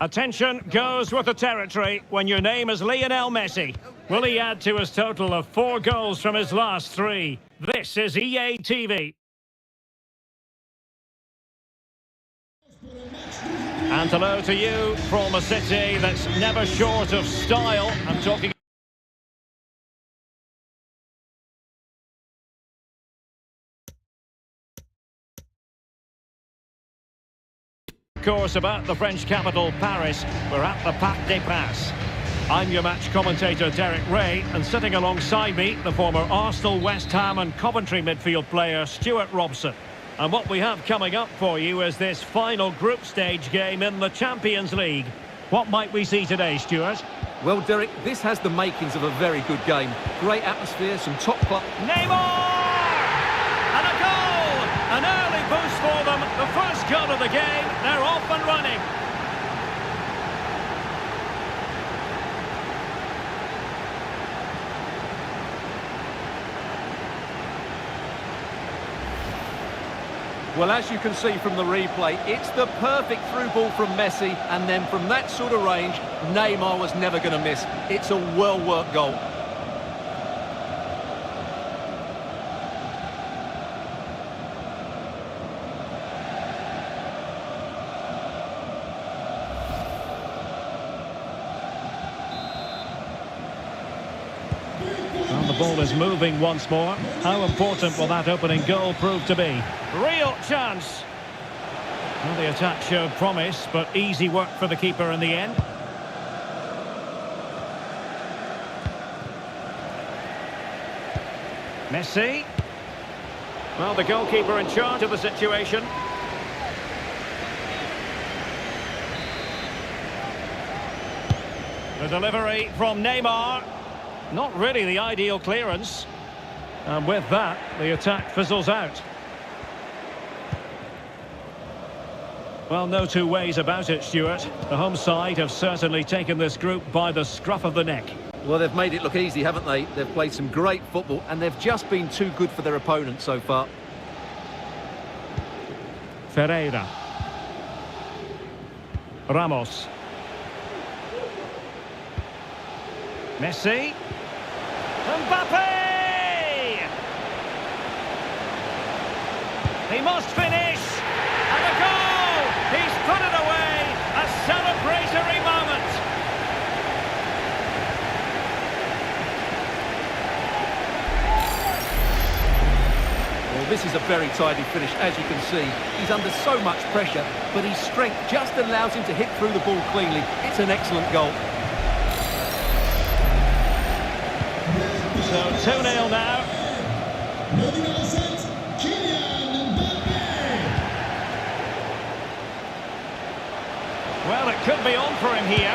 Attention goes with the territory when your name is Lionel Messi. Will he add to his total of 4 goals from his last 3? This is EA TV. And hello to you from a city that's never short of style. I'm talking of course about the French capital, Paris. We're at the Parc des Princes. I'm your match commentator, Derek Ray, and sitting alongside me, the former Arsenal, West Ham and Coventry midfield player, Stuart Robson. And what we have coming up for you is this final group stage game in the Champions League. What might we see today, Stuart? Well, Derek, this has the makings of a very good game. Great atmosphere, some top club... Neymar! And a goal! An early boost for them. The first goal of the game. They're off and running. Well, as you can see from the replay, it's the perfect through ball from Messi, and then from that sort of range, Neymar was never going to miss. It's a well-worked goal. Well, the ball is moving once more. How important will that opening goal prove to be? Real chance. Well, the attack showed promise, but easy work for the keeper in the end. Messi. Well, the goalkeeper in charge of the situation. The delivery from Neymar. Not really the ideal clearance. And with that, the attack fizzles out. Well, no two ways about it, Stuart. The home side have certainly taken this group by the scruff of the neck. Well, they've made it look easy, haven't they? They've played some great football, and they've just been too good for their opponents so far. Ferreira. Ramos. Messi. Mbappe! He must finish! And a goal! He's put it away! A celebratory moment! Well, this is a very tidy finish, as you can see. He's under so much pressure, but his strength just allows him to hit through the ball cleanly. It's an excellent goal. So 2-0 now. Well, it could be on for him here.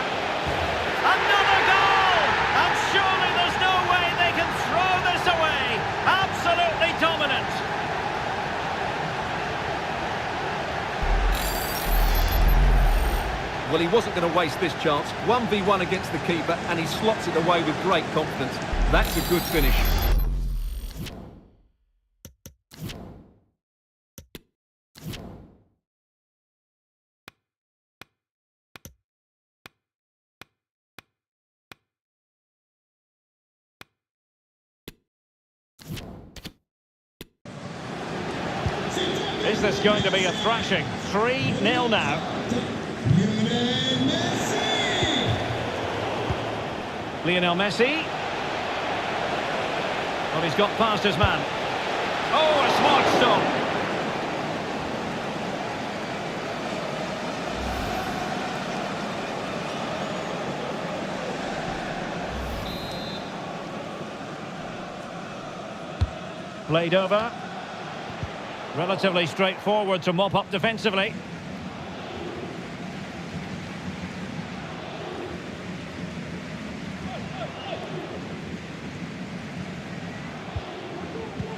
Another goal! And surely there's no way they can throw this away. Absolutely dominant. Well, he wasn't going to waste this chance. 1v1 against the keeper, and he slots it away with great confidence. That's a good finish. Is this going to be a thrashing? 3-0 now. Lionel Messi. Well, he's got past his man. Oh, a smart stop. Played over. Relatively straightforward to mop up defensively.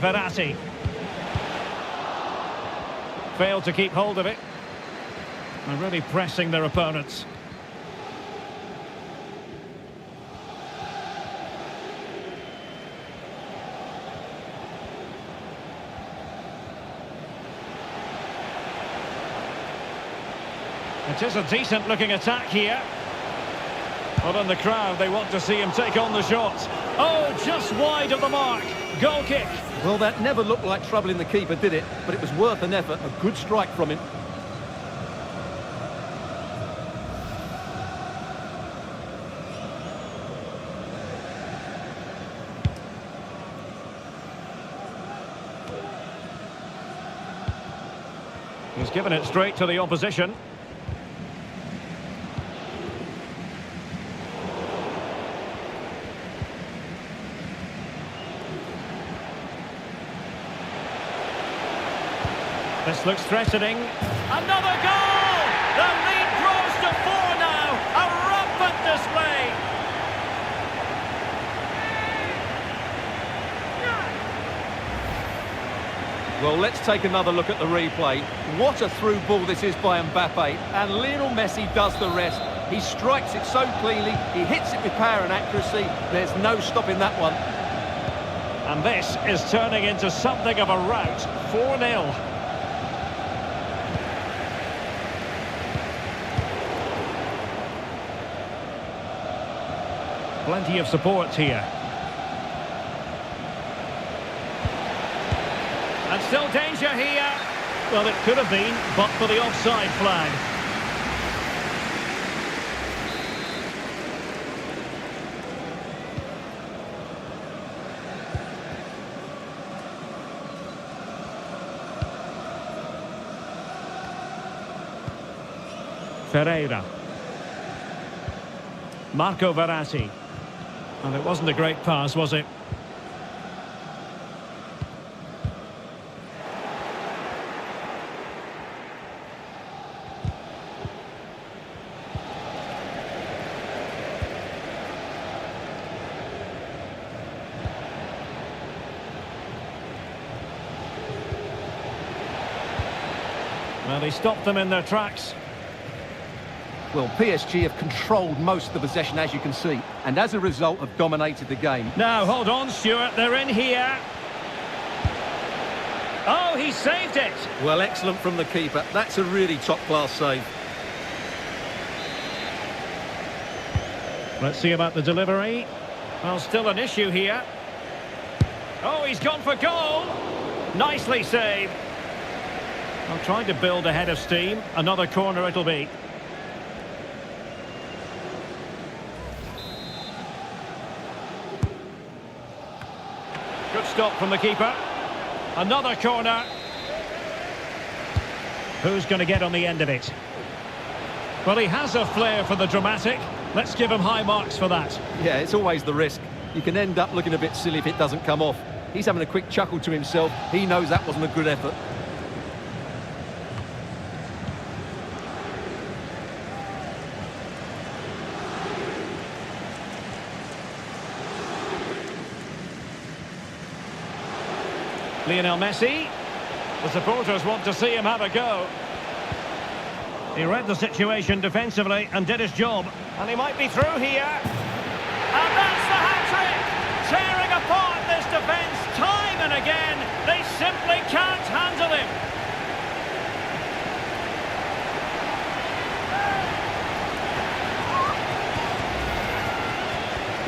Verratti. Failed to keep hold of it. And really pressing their opponents. It is a decent looking attack here. But in the crowd, they want to see him take on the shot. Oh, just wide of the mark. Goal kick. Well, that never looked like troubling the keeper, did it? But it was worth an effort. A good strike from him. He's given it straight to the opposition. This looks threatening. Another goal! The lead grows to 4 now. A rampant display. Well, let's take another look at the replay. What a through ball this is by Mbappe. And Lionel Messi does the rest. He strikes it so cleanly. He hits it with power and accuracy. There's no stopping that one. And this is turning into something of a rout. 4-0. Plenty of support here. And still danger here. Well, it could have been, but for the offside flag. Ferreira. Marco Verratti. And it wasn't a great pass, was it? Well, he stopped them in their tracks. Well, PSG have controlled most of the possession, as you can see, and as a result have dominated the game. Now, hold on, Stuart, they're in here. Oh, he saved it! Well, excellent from the keeper. That's a really top-class save. Let's see about the delivery. Well, still an issue here. Oh, he's gone for goal! Nicely saved. I'm trying to build ahead of steam. Another corner it'll be. Good stop from the keeper. Another corner. Who's going to get on the end of it? Well, he has a flair for the dramatic. Let's give him high marks for that. Yeah, it's always the risk. You can end up looking a bit silly if it doesn't come off. He's having a quick chuckle to himself. He knows that wasn't a good effort. Lionel Messi. The supporters want to see him have a go. He read the situation defensively and did his job. And he might be through here. And that's the hat-trick! Tearing apart this defence time and again. They simply can't handle him.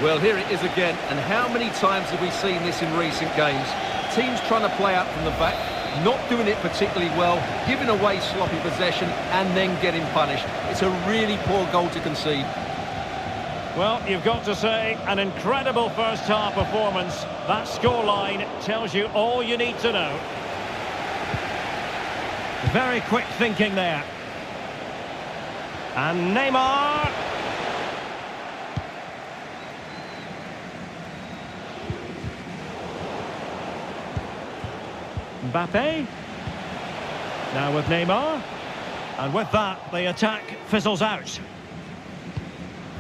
Well, here it is again. And how many times have we seen this in recent games? Teams trying to play out from the back, not doing it particularly well, giving away sloppy possession and then getting punished. It's a really poor goal to concede. Well, you've got to say, an incredible first-half performance. That scoreline tells you all you need to know. Very quick thinking there. And Neymar. Mbappe. Now with Neymar. And with that, the attack fizzles out.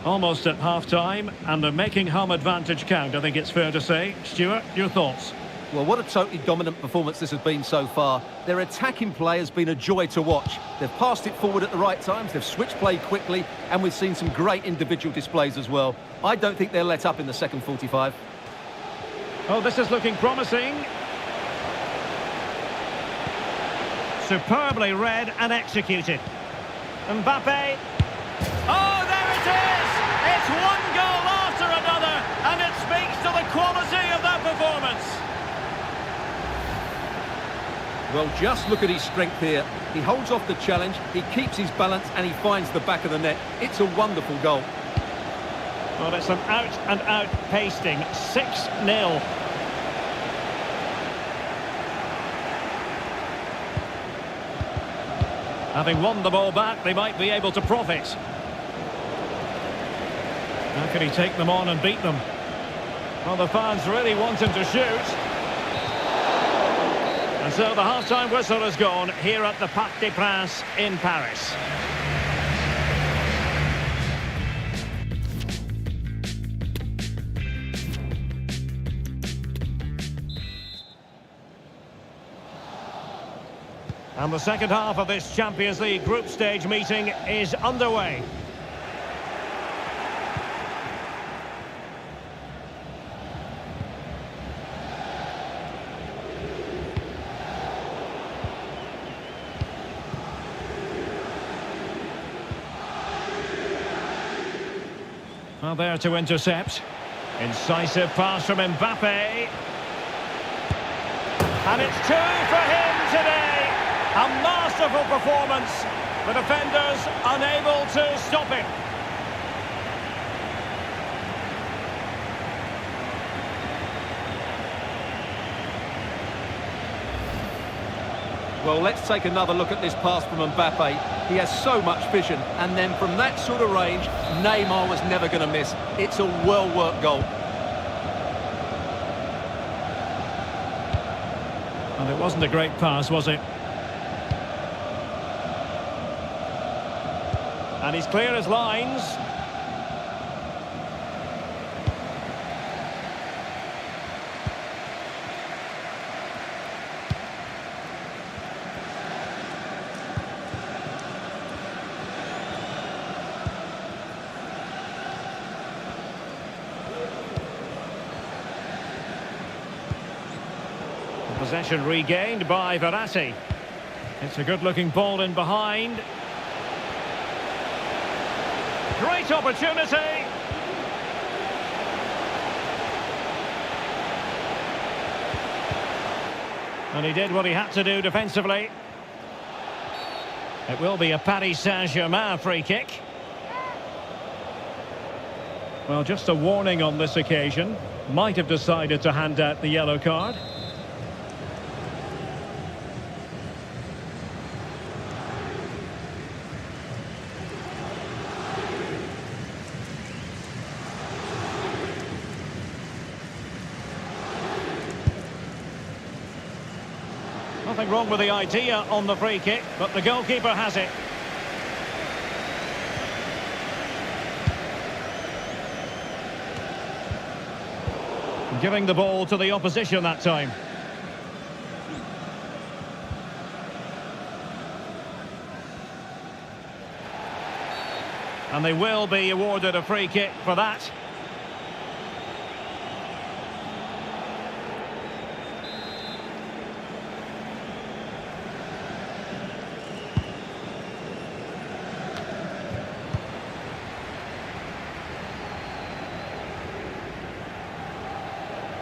Almost at half-time, and they're making home advantage count, I think it's fair to say. Stuart, your thoughts? Well, what a totally dominant performance this has been so far. Their attacking play has been a joy to watch. They've passed it forward at the right times, they've switched play quickly, and we've seen some great individual displays as well. I don't think they'll let up in the second 45. Oh, this is looking promising. Superbly read and executed. Mbappe. Oh, there it is! It's one goal after another, and it speaks to the quality of that performance. Well, just look at his strength here. He holds off the challenge, he keeps his balance, and he finds the back of the net. It's a wonderful goal. Well, it's an out-and-out pasting. 6-0. Having won the ball back, they might be able to profit. How can he take them on and beat them? Well, the fans really want him to shoot. And so the half-time whistle has gone here at the Parc des Princes in Paris. And the second half of this Champions League group stage meeting is underway. Well, there to intercept. Incisive pass from Mbappe. And it's 2 for him today. A masterful performance. The defenders unable to stop him. Well, let's take another look at this pass from Mbappe. He has so much vision, and then from that sort of range, Neymar was never going to miss. It's a well-worked goal. And it wasn't a great pass, was it? And he's clear as lines. Possession regained by Verratti. It's a good-looking ball in behind. Great opportunity. And he did what he had to do defensively. It will be a Paris Saint-Germain free kick. Well, just a warning on this occasion. Might have decided to hand out the yellow card. Nothing wrong with the idea on the free kick, but the goalkeeper has it. Giving the ball to the opposition that time. And they will be awarded a free kick for that.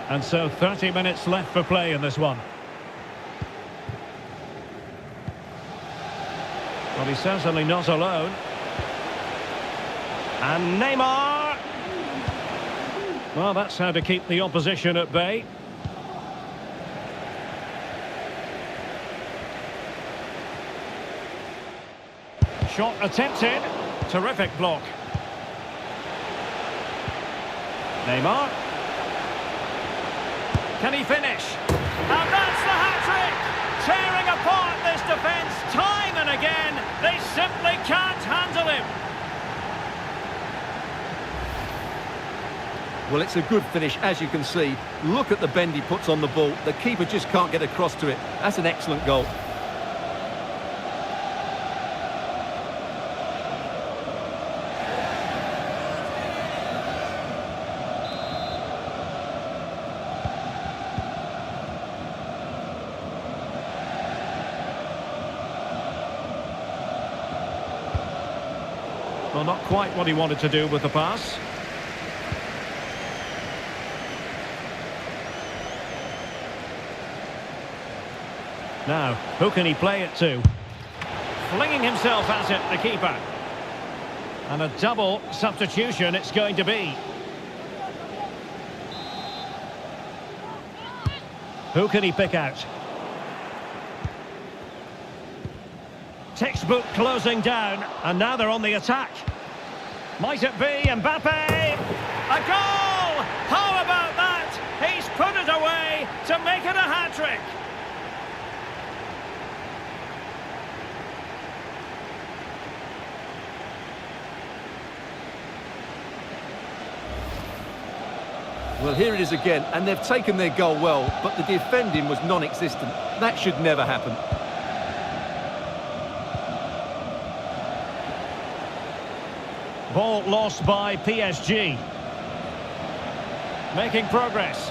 And so 30 minutes left for play in this one. Well, he's certainly not alone. And Neymar. Well, that's how to keep the opposition at bay. Shot attempted. Terrific block. Neymar. Can he finish? And that's the hat-trick! Tearing apart this defence time and again. They simply can't handle him. Well, it's a good finish, as you can see. Look at the bend he puts on the ball. The keeper just can't get across to it. That's an excellent goal. Well, not quite what he wanted to do with the pass. Now, who can he play it to? Flinging himself at it, the keeper. And a double substitution it's going to be. Who can he pick out? Textbook closing down, and now they're on the attack. Might it be Mbappe? A goal! How about that? He's put it away to make it a hat-trick. Well, here it is again, and they've taken their goal well, but the defending was non-existent. That should never happen. Ball lost by PSG. Making progress.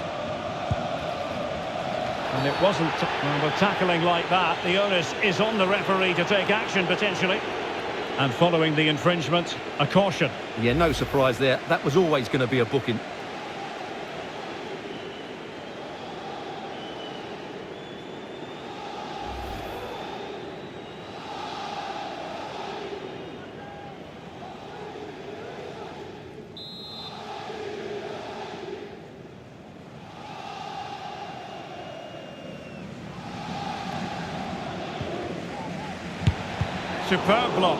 And it wasn't... Well, with tackling like that, the onus is on the referee to take action, potentially. And following the infringement, a caution. Yeah, no surprise there. That was always going to be a booking. Superb block.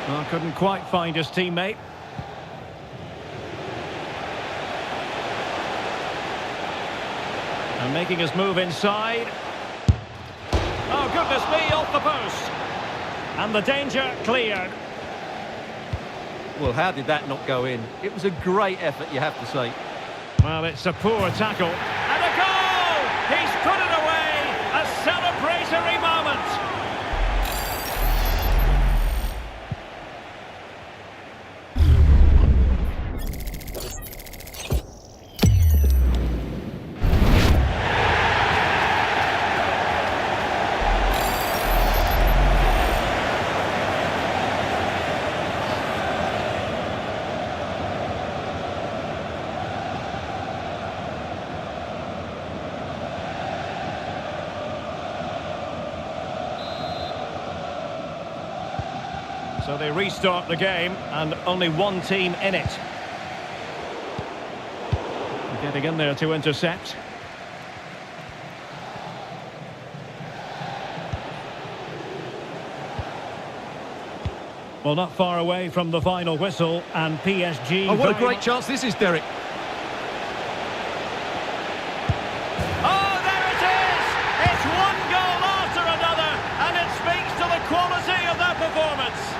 Well, couldn't quite find his teammate. And making his move inside. Oh, goodness me, off the post. And the danger cleared. Well, how did that not go in? It was a great effort, you have to say. Well, it's a poor tackle. And a goal! He's put it away! A celebratory moment! So they restart the game, and only one team in it. Getting in there to intercept. Well, not far away from the final whistle, and PSG... Oh, what a great chance this is, Derek. Oh, there it is! It's one goal after another, and it speaks to the quality of their performance.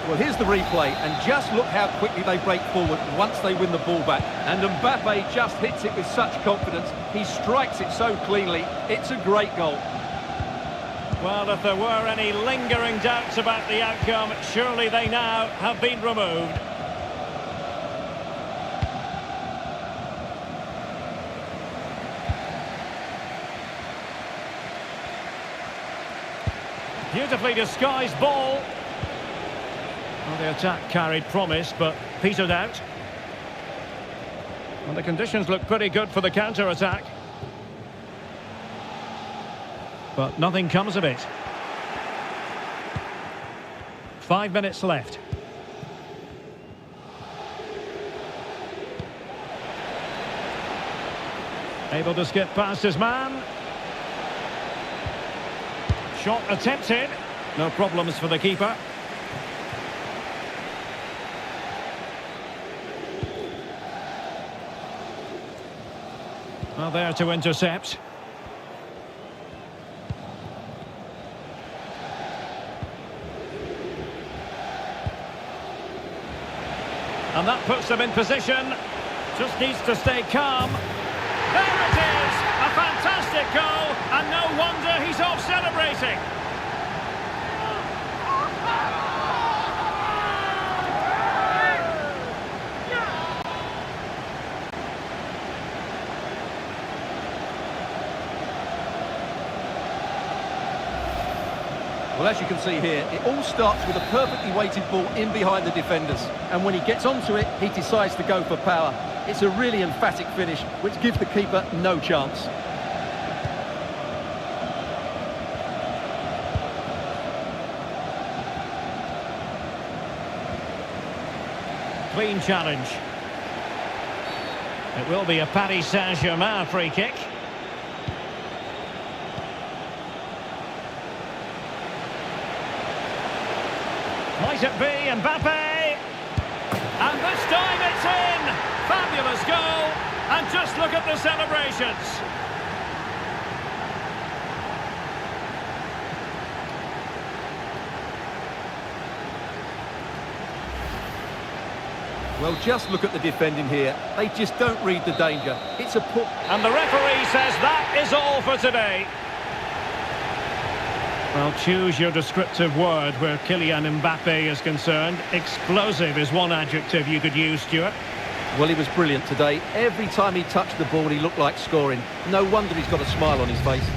Well, here's the replay, and just look how quickly they break forward once they win the ball back. And Mbappe just hits it with such confidence. He strikes it so cleanly. It's a great goal. Well, if there were any lingering doubts about the outcome, surely they now have been removed. Beautifully disguised ball. Well, the attack carried promise, but petered out. And the conditions look pretty good for the counter-attack. But nothing comes of it. 5 minutes left. Able to skip past his man. Shot attempted. No problems for the keeper. Well, there to intercept. And that puts them in position. Just needs to stay calm. There it is! A fantastic goal, and no wonder he's off celebrating. Well, as you can see here, it all starts with a perfectly weighted ball in behind the defenders. And when he gets onto it, he decides to go for power. It's a really emphatic finish, which gives the keeper no chance. Clean challenge. It will be a Paris Saint-Germain free kick. Might it be Mbappe? And this time it's in! Fabulous goal! And just look at the celebrations! Well, just look at the defending here. They just don't read the danger. It's a poor... And the referee says that is all for today. Well, choose your descriptive word where Kylian Mbappe is concerned. Explosive is one adjective you could use, Stuart. Well, he was brilliant today. Every time he touched the ball, he looked like scoring. No wonder he's got a smile on his face.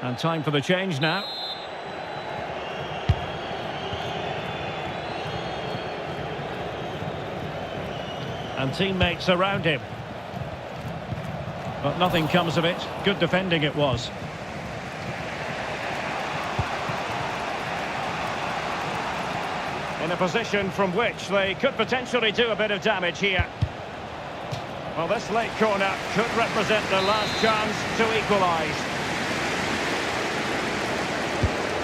And time for the change now. And teammates around him. But nothing comes of it. Good defending it was. In a position from which they could potentially do a bit of damage here. Well, this late corner could represent the last chance to equalise.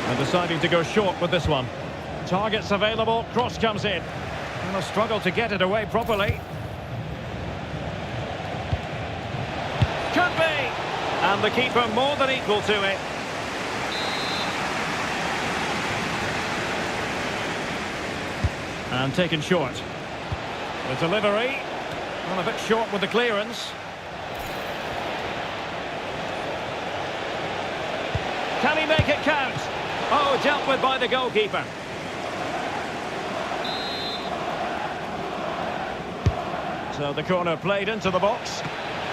And deciding to go short with this one. Targets available, cross comes in. And a struggle to get it away properly. Could be! And the keeper more than equal to it. And taken short. The delivery. Well, a bit short with the clearance. Can he make it count? Oh, dealt with by the goalkeeper. So the corner played into the box.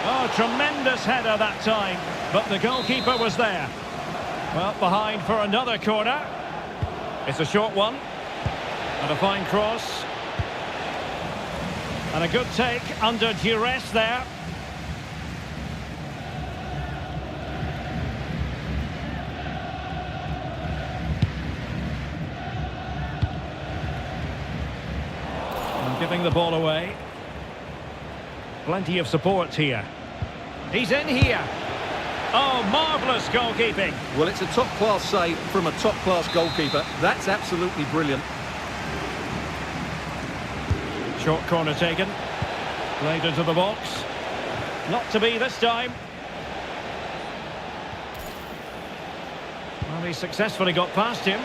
Oh, tremendous header that time. But the goalkeeper was there. Well, behind for another corner. It's a short one. And a fine cross. And a good take under duress there. Giving the ball away. Plenty of support here. He's in here. Oh, marvellous goalkeeping. Well, it's a top-class save from a top-class goalkeeper. That's absolutely brilliant. Short corner taken. Played into the box. Not to be this time. Well, he successfully got past him.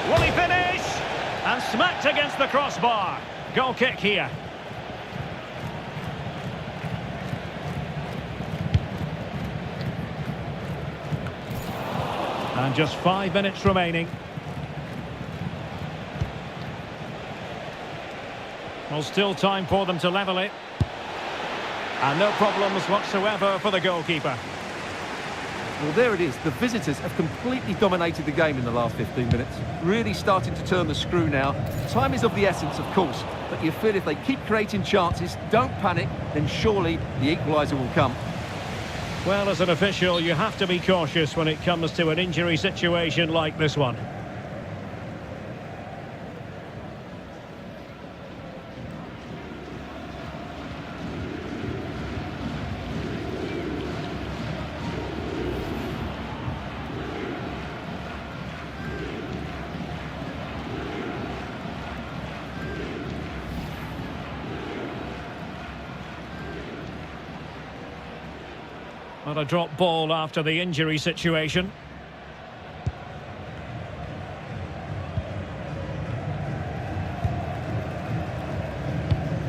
Will he finish? And smacked against the crossbar. Goal kick here. And just 5 minutes remaining. Well, still time for them to level it. And no problems whatsoever for the goalkeeper. Well, there it is. The visitors have completely dominated the game in the last 15 minutes. Really starting to turn the screw now. Time is of the essence, of course. But you feel if they keep creating chances, don't panic, then surely the equaliser will come. Well, as an official, you have to be cautious when it comes to an injury situation like this one. Well, a drop ball after the injury situation.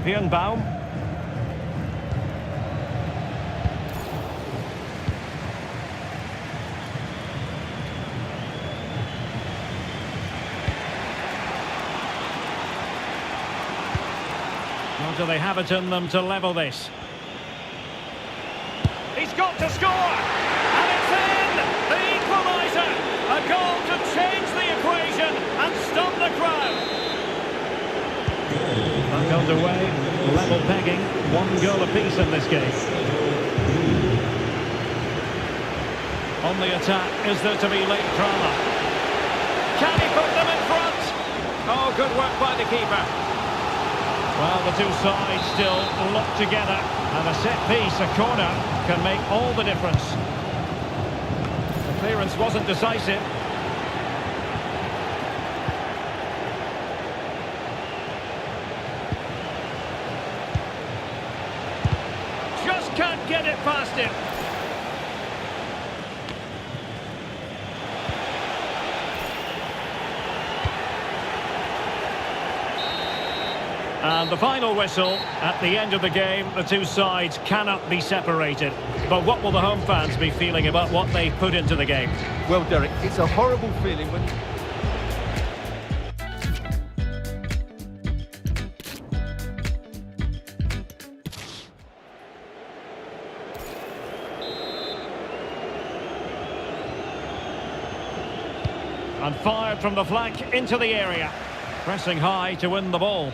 Baum. Well, do they have it in them to level this? He's got to score! And it's in! The equaliser! A goal to change the equation and stop the crowd! Back underway, level pegging, 1 goal apiece in this game. On the attack, is there to be late drama? Can he put them in front? Oh, good work by the keeper. Well, the two sides still locked together, and a set piece, a corner, can make all the difference. The clearance wasn't decisive. Just can't get it past him. And the final whistle. At the end of the game, the two sides cannot be separated. But what will the home fans be feeling about what they've put into the game? Well, Derek, it's a horrible feeling when... And fired from the flank into the area. Pressing high to win the ball.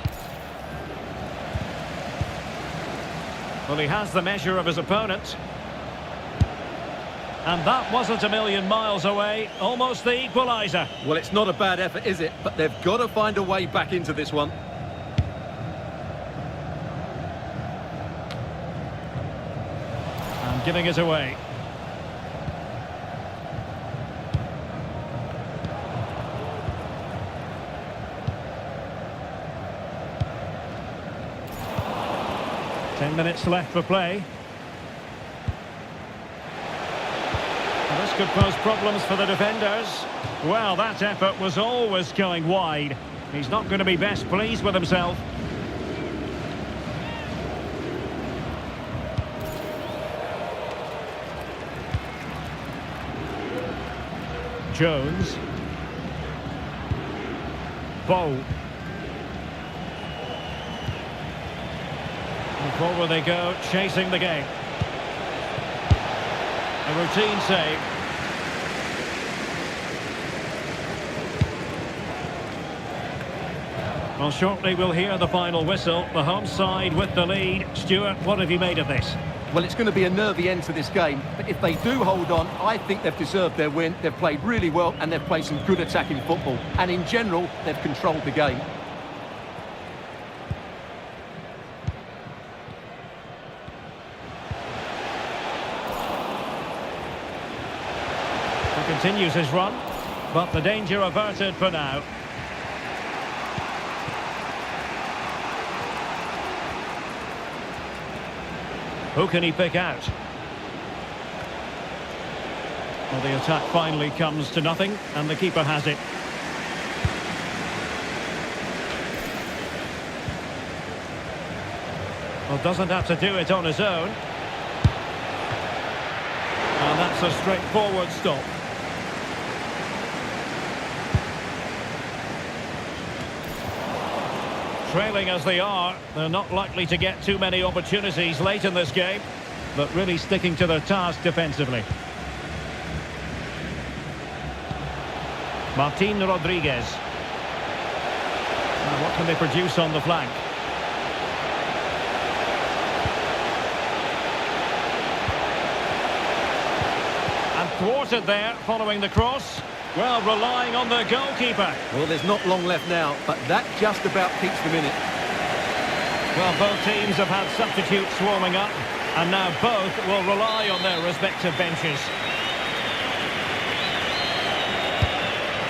Well, he has the measure of his opponent. And that wasn't a million miles away. Almost the equaliser. Well, it's not a bad effort, is it? But they've got to find a way back into this one. And giving it away. Minutes left for play. And this could pose problems for the defenders. Well, that effort was always going wide. He's not going to be best pleased with himself. Jones. Bow. Forward they go, chasing the game. A routine save. Well, shortly we'll hear the final whistle. The home side with the lead. Stuart, what have you made of this? Well, it's going to be a nervy end to this game. But if they do hold on, I think they've deserved their win. They've played really well and they've played some good attacking football. And in general, they've controlled the game. Continues his run, but the danger averted for now. Who can he pick out? Well, the attack finally comes to nothing, and the keeper has it. Well, doesn't have to do it on his own. And that's a straightforward stop. Trailing as they are, they're not likely to get too many opportunities late in this game, but really sticking to their task defensively. Martin Rodriguez. Now, what can they produce on the flank? And thwarted there, following the cross. Well, relying on the goalkeeper. Well, there's not long left now, but that just about keeps them in it. Well, both teams have had substitutes warming up, and now both will rely on their respective benches.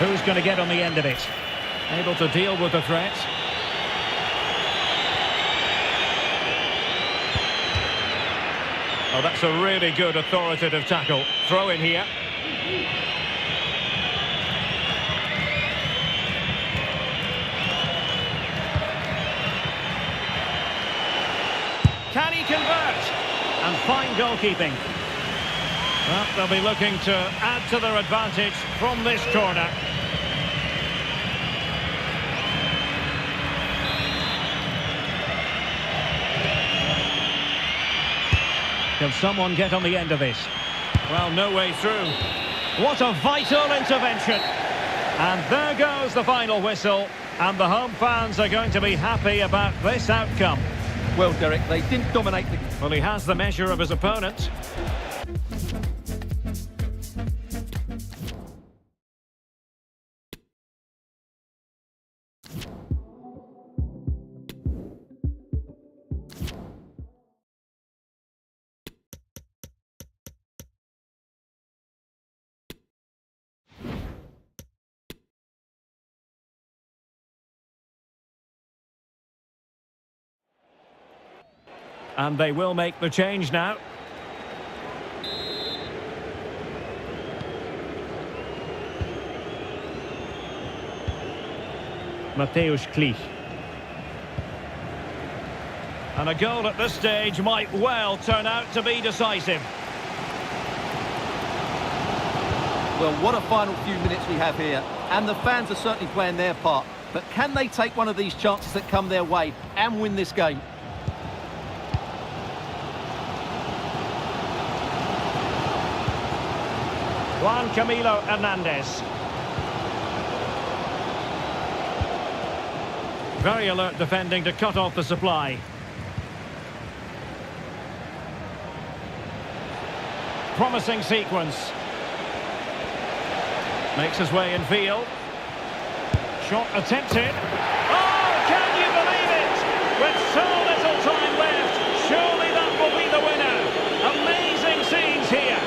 Who's going to get on the end of it? Able to deal with the threat. Oh, that's a really good authoritative tackle. Throw in here. Can he convert? And fine goalkeeping. Well, they'll be looking to add to their advantage from this corner. Can someone get on the end of this? Well, no way through. What a vital intervention. And there goes the final whistle. And the home fans are going to be happy about this outcome. Well, Derek, they didn't dominate the... Well, he has the measure of his opponent. And they will make the change now. Mateusz Klich. And a goal at this stage might well turn out to be decisive. Well, what a final few minutes we have here. And the fans are certainly playing their part. But can they take one of these chances that come their way and win this game? Juan Camilo Hernandez. Very alert defending to cut off the supply. Promising sequence. Makes his way in field. Shot attempted. Oh, can you believe it? With so little time left, surely that will be the winner. Amazing scenes here.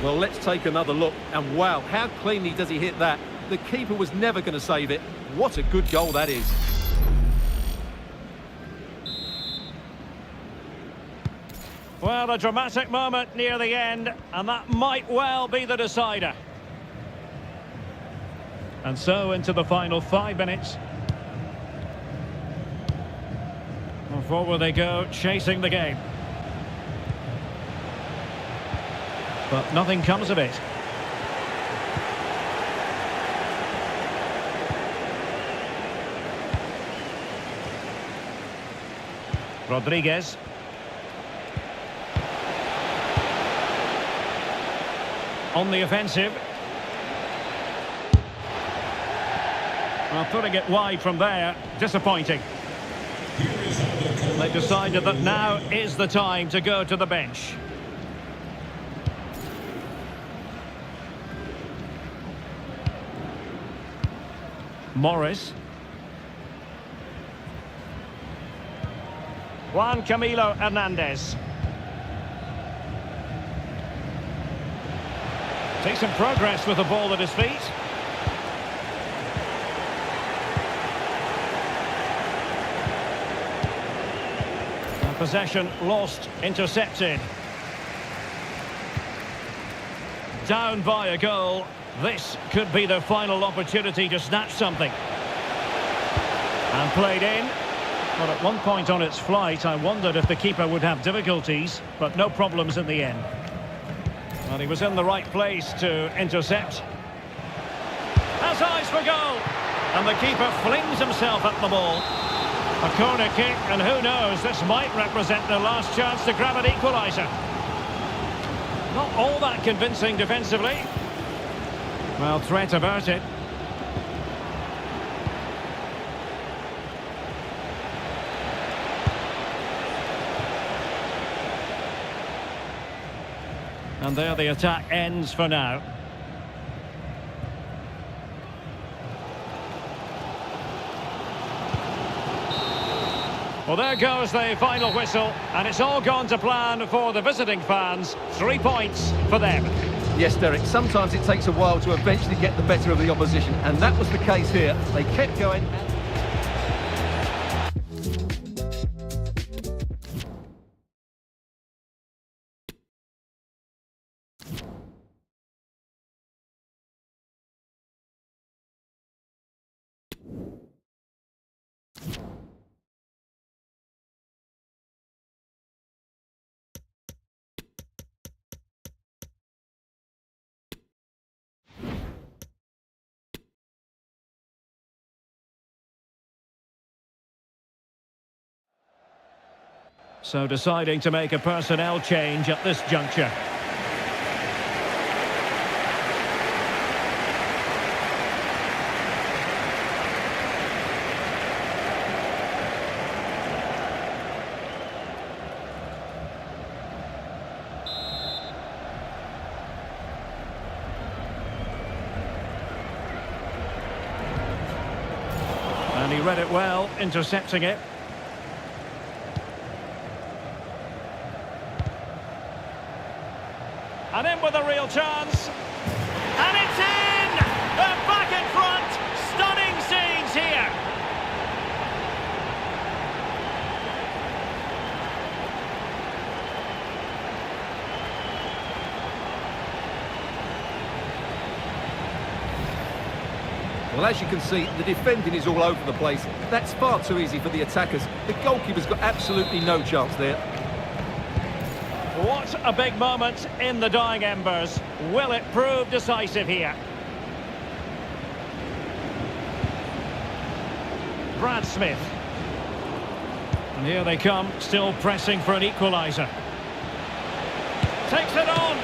Well, let's take another look. And wow, how cleanly does he hit that? The keeper was never going to save it. What a good goal that is. Well, a dramatic moment near the end, and that might well be the decider. And so into the final 5 minutes. And forward they go, chasing the game. But nothing comes of it. Rodriguez. On the offensive. Well, putting it wide from there, disappointing. They decided that now is the time to go to the bench. Morris. Juan Camilo Hernandez. Decent progress with the ball at his feet. And possession lost, intercepted. Down by a goal. This could be the final opportunity to snatch something. And played in. Well, at one point on its flight, I wondered if the keeper would have difficulties, but no problems in the end. Well, he was in the right place to intercept. Has eyes for goal. And the keeper flings himself at the ball. A corner kick, and who knows, this might represent the last chance to grab an equaliser. Not all that convincing defensively. Well, threat averted. And there the attack ends for now. Well, there goes the final whistle, and it's all gone to plan for the visiting fans. 3 points for them. Yes, Derek, sometimes it takes a while to eventually get the better of the opposition, and that was the case here. They kept going. So deciding to make a personnel change at this juncture. And he read it well, intercepting it. And in with a real chance. And it's in! They're back in front! Stunning scenes here! Well, as you can see, the defending is all over the place. That's far too easy for the attackers. The goalkeeper's got absolutely no chance there. What a big moment in the dying embers. Will it prove decisive here? Brad Smith. And here they come, still pressing for an equaliser. Takes it on!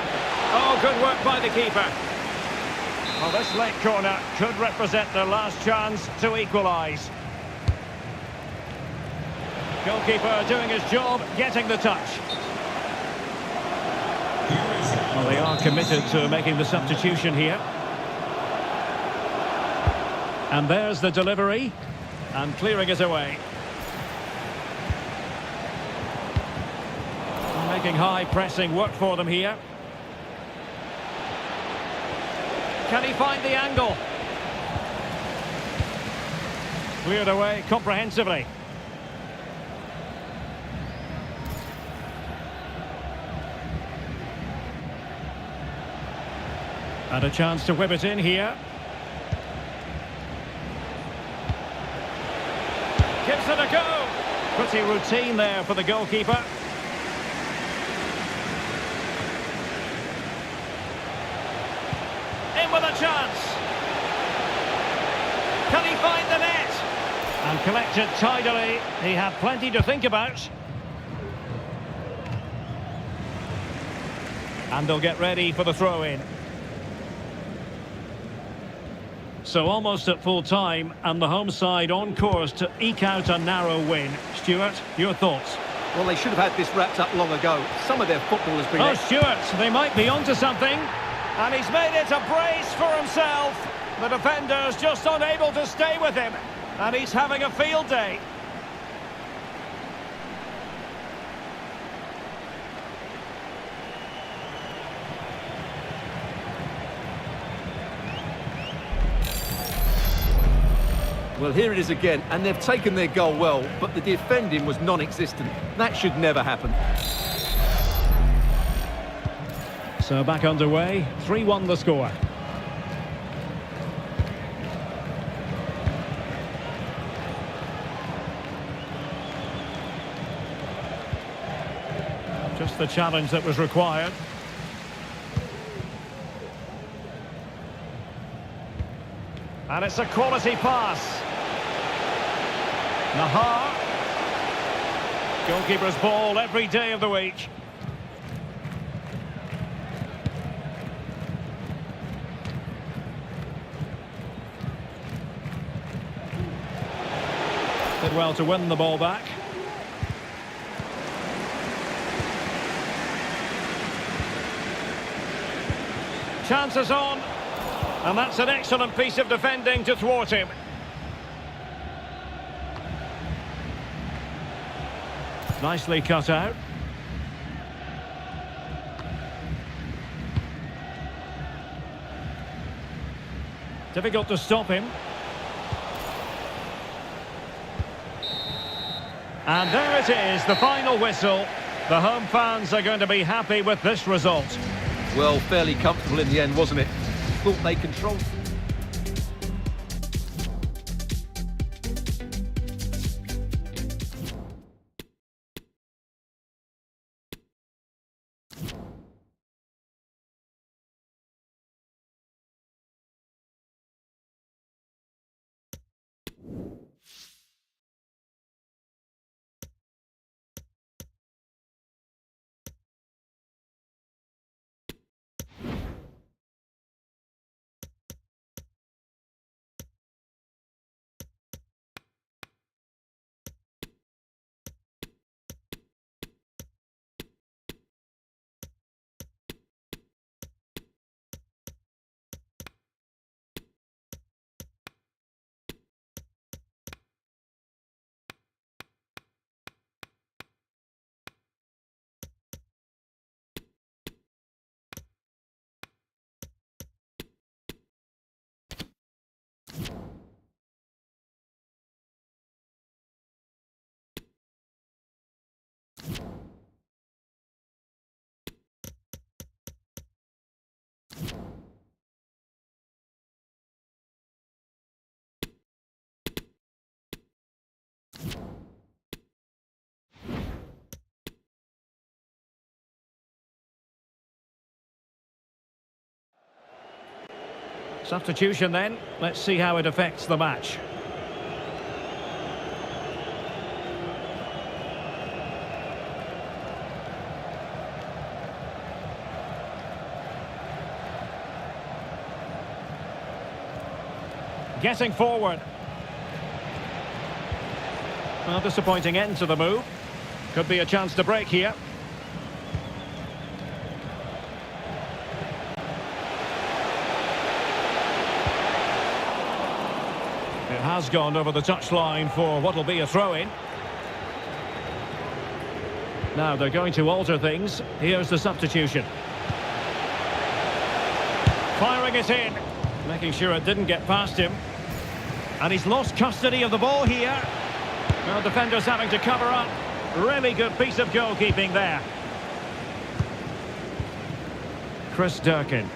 Oh, good work by the keeper. Well, this late corner could represent their last chance to equalise. Goalkeeper doing his job, getting the touch. Well, they are committed to making the substitution here. And there's the delivery. And clearing it away. Making high pressing work for them here. Can he find the angle? Cleared away comprehensively. And a chance to whip it in here. Gives it a go. Pretty routine there for the goalkeeper. In with a chance. Can he find the net? And collect it tidily. He had plenty to think about. And they'll get ready for the throw-in. So almost at full time, and the home side on course to eke out a narrow win. Stuart, your thoughts? Well, they should have had this wrapped up long ago. Some of their football has been... Oh, Stuart, they might be onto something. And he's made it a brace for himself. The defender's just unable to stay with him. And he's having a field day. Well, here it is again, and they've taken their goal well, but the defending was non-existent. That should never happen. So back underway, 3-1 the score. Just the challenge that was required. And it's a quality pass. Nahar. Goalkeeper's ball every day of the week. Did well to win the ball back. Chances on. And that's an excellent piece of defending to thwart him. Nicely cut out. Difficult to stop him. And there it is, the final whistle. The home fans are going to be happy with this result. Well, fairly comfortable in the end, wasn't it? Thought they controlled. Substitution then. Let's see how it affects the match. Getting forward. Well, disappointing end to the move. Could be a chance to break here. It has gone over the touchline for what will be a throw-in. Now they're going to alter things. Here's the substitution. Firing it in. Making sure it didn't get past him. And he's lost custody of the ball here. Well, defenders having to cover up. Really good piece of goalkeeping there. Chris Durkin.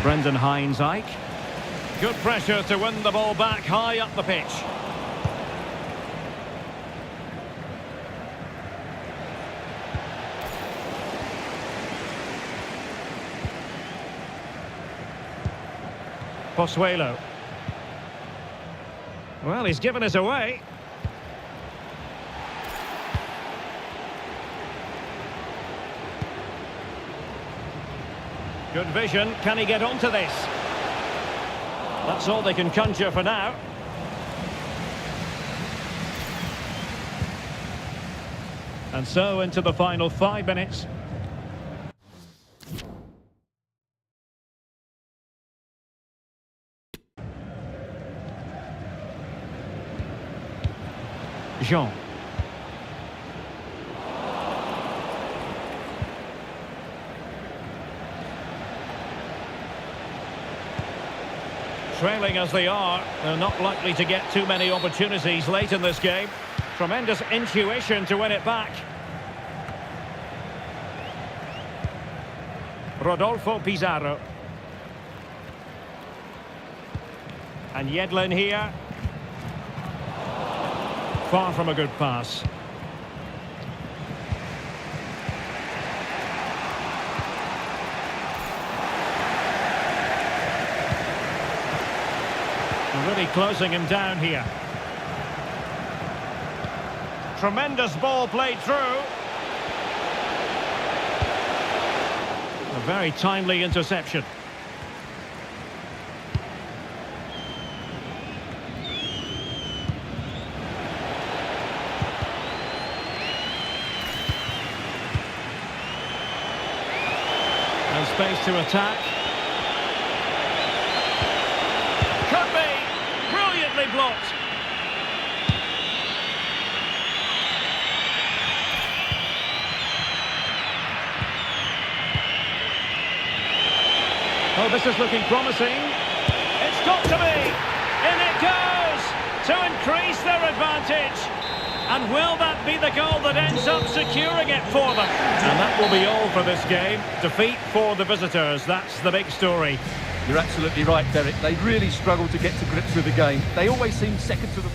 Brendan Hines-Ike. Good pressure to win the ball back high up the pitch. Pozuelo. Well, he's given us away. Good vision. Can he get onto this? That's all they can conjure for now. And so into the final 5 minutes. Jean. trailing as they are, they're not likely to get too many opportunities late in this game. Tremendous intuition to win it back. Rodolfo Pizarro. And Yedlin here. Far from a good pass. Really closing him down here. Tremendous ball played through. A very timely interception. And space to attack. Could be. Brilliantly blocked. Oh, this is looking promising. It's got to be. In it goes to increase their advantage. And will that be the goal that ends up securing it for them? And that will be all for this game. Defeat for the visitors. That's the big story. You're absolutely right, Derek. They really struggled to get to grips with the game. They always seem second to the...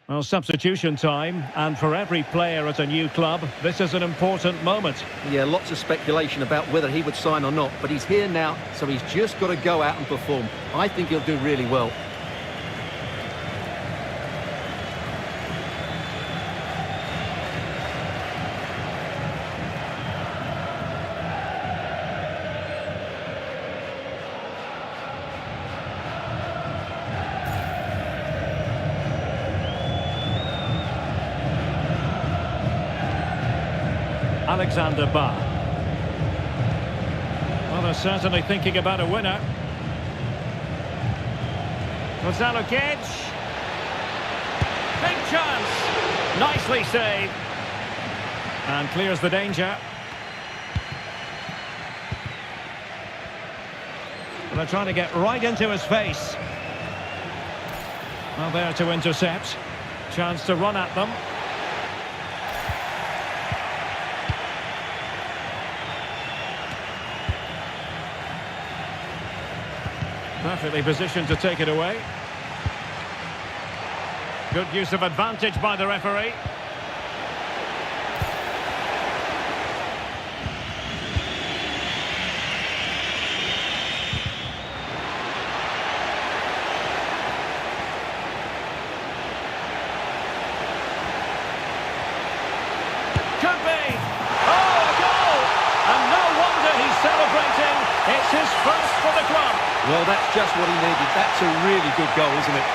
Well, substitution time, and for every player at a new club, this is an important moment. Yeah, lots of speculation about whether he would sign or not, but he's here now, so he's just got to go out and perform. I think he'll do really well. Alexander Ba. Well, they're certainly thinking about a winner. Gonzalo Guedes. Big chance. Nicely saved. And clears the danger. Well, they're trying to get right into his face. Well, there to intercept. Chance to run at them. Perfectly positioned to take it away. Good use of advantage by the referee. Could be! Oh, a goal! And no wonder he's celebrating. It's his first for the club. Well, that's just what he needed. That's a really good goal, isn't it?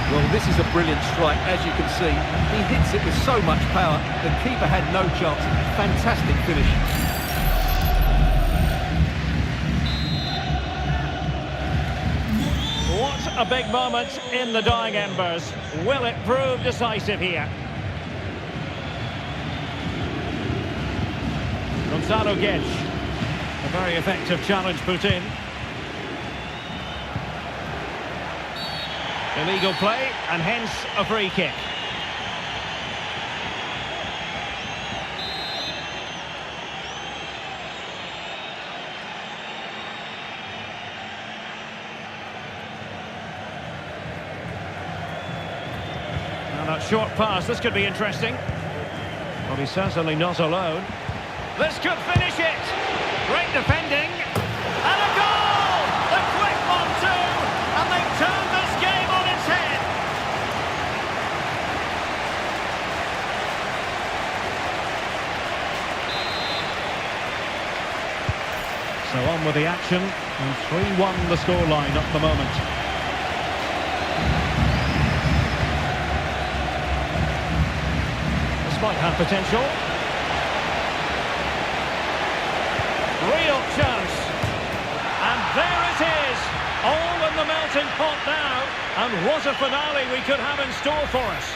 Well, this is a brilliant strike, as you can see. He hits it with so much power. The keeper had no chance. Fantastic finish. What a big moment in the dying embers. Will it prove decisive here? Gonzalo Guedes. A very effective challenge put in. Illegal play, and hence a free kick. That short pass, this could be interesting. Well, he's certainly not alone. This could finish it. Great defending. And a goal! The quick 1-2. And they've turned this game on its head. So on with the action. And 3-1 the scoreline at the moment. Might have potential. Real chance. And there it is. All in the melting pot now. And what a finale we could have in store for us.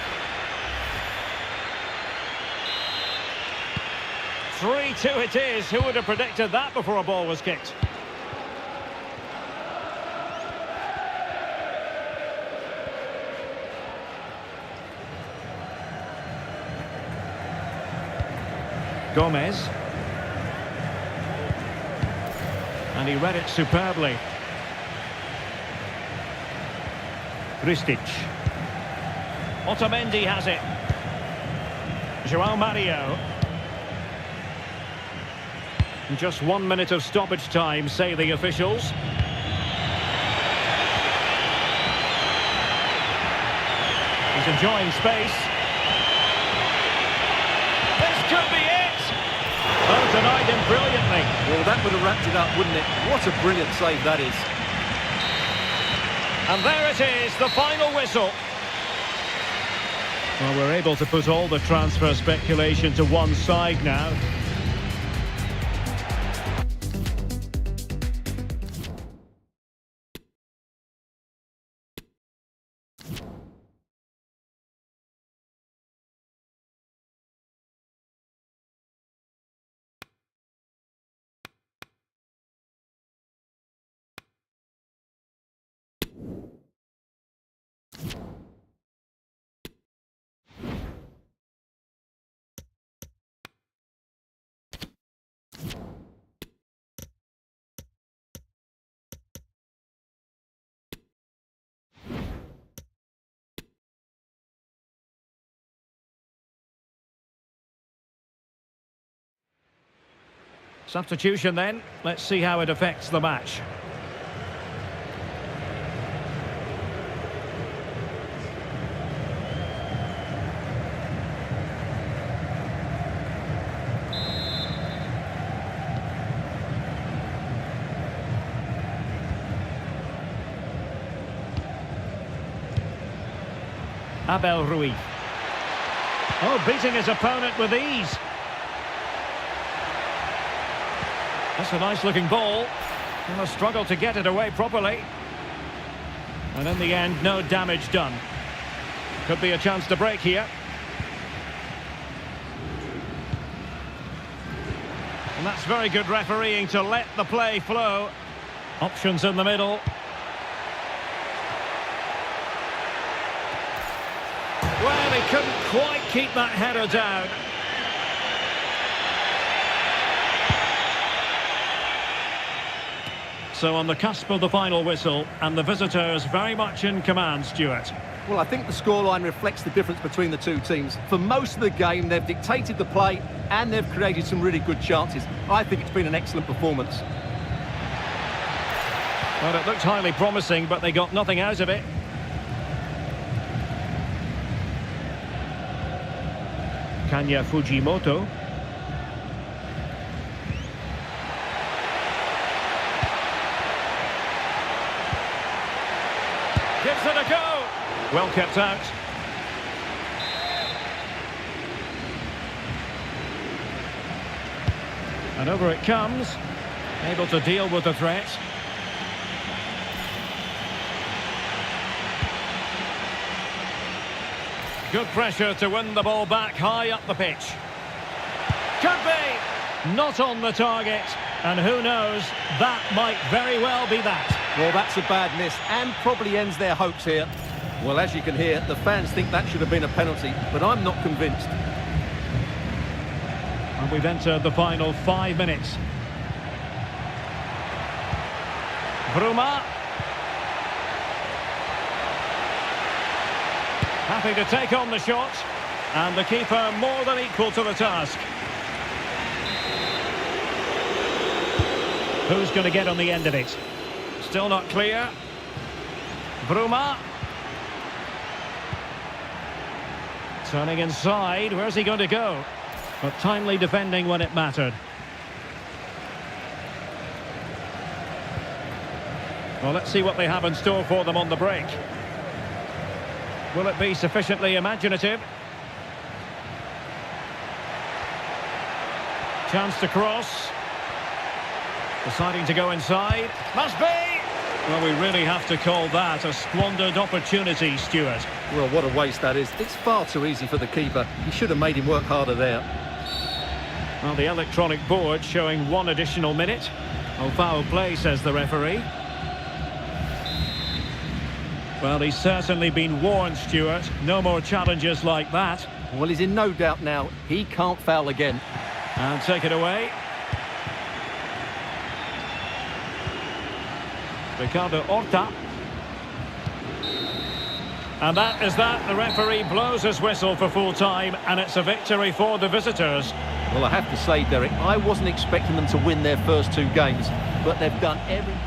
3-2 it is. Who would have predicted that before a ball was kicked? Gomez. And he read it superbly. Ristic. Otamendi has it. João Mario. Just 1 minute of stoppage time, say the officials. He's enjoying space. This could be it. Oh, denied him brilliantly. Well, that would have wrapped it up, wouldn't it? What a brilliant save that is. And there it is, the final whistle. Well, we're able to put all the transfer speculation to one side now. Substitution then. Let's see how it affects the match. Abel Ruiz. Oh, beating his opponent with ease. That's a nice-looking ball. And a struggle to get it away properly. And in the end, no damage done. Could be a chance to break here. And that's very good refereeing to let the play flow. Options in the middle. Well, he couldn't quite keep that header down. So on the cusp of the final whistle, and the visitors very much in command, Stuart. Well, I think the scoreline reflects the difference between the two teams. For most of the game, they've dictated the play and they've created some really good chances. I think it's been an excellent performance. Well, it looked highly promising, but they got nothing out of it. Kanya Fujimoto. Gives it a go. Well kept out. And over it comes. Able to deal with the threat. Good pressure to win the ball back high up the pitch. Could be. Not on the target. And who knows, that might very well be that. Well, that's a bad miss and probably ends their hopes here. Well, as you can hear, the fans think that should have been a penalty, but I'm not convinced. And we've entered the final 5 minutes. Bruma. Happy to take on the shot. And the keeper more than equal to the task. Who's going to get on the end of it? Still not clear. Bruma. Turning inside. Where's he going to go? But timely defending when it mattered. Well, let's see what they have in store for them on the break. Will it be sufficiently imaginative? Chance to cross. Deciding to go inside. Must be! Well, we really have to call that a squandered opportunity, Stuart. Well, what a waste that is. It's far too easy for the keeper. He should have made him work harder there. Well, the electronic board showing 1 additional minute. Oh, foul play, says the referee. Well, he's certainly been warned, Stuart. No more challenges like that. Well, he's in no doubt now. He can't foul again. And take it away. Ricardo Horta. And that is that. The referee blows his whistle for full time, and it's a victory for the visitors. Well, I have to say, Derek, I wasn't expecting them to win their first 2 games, but they've done everything.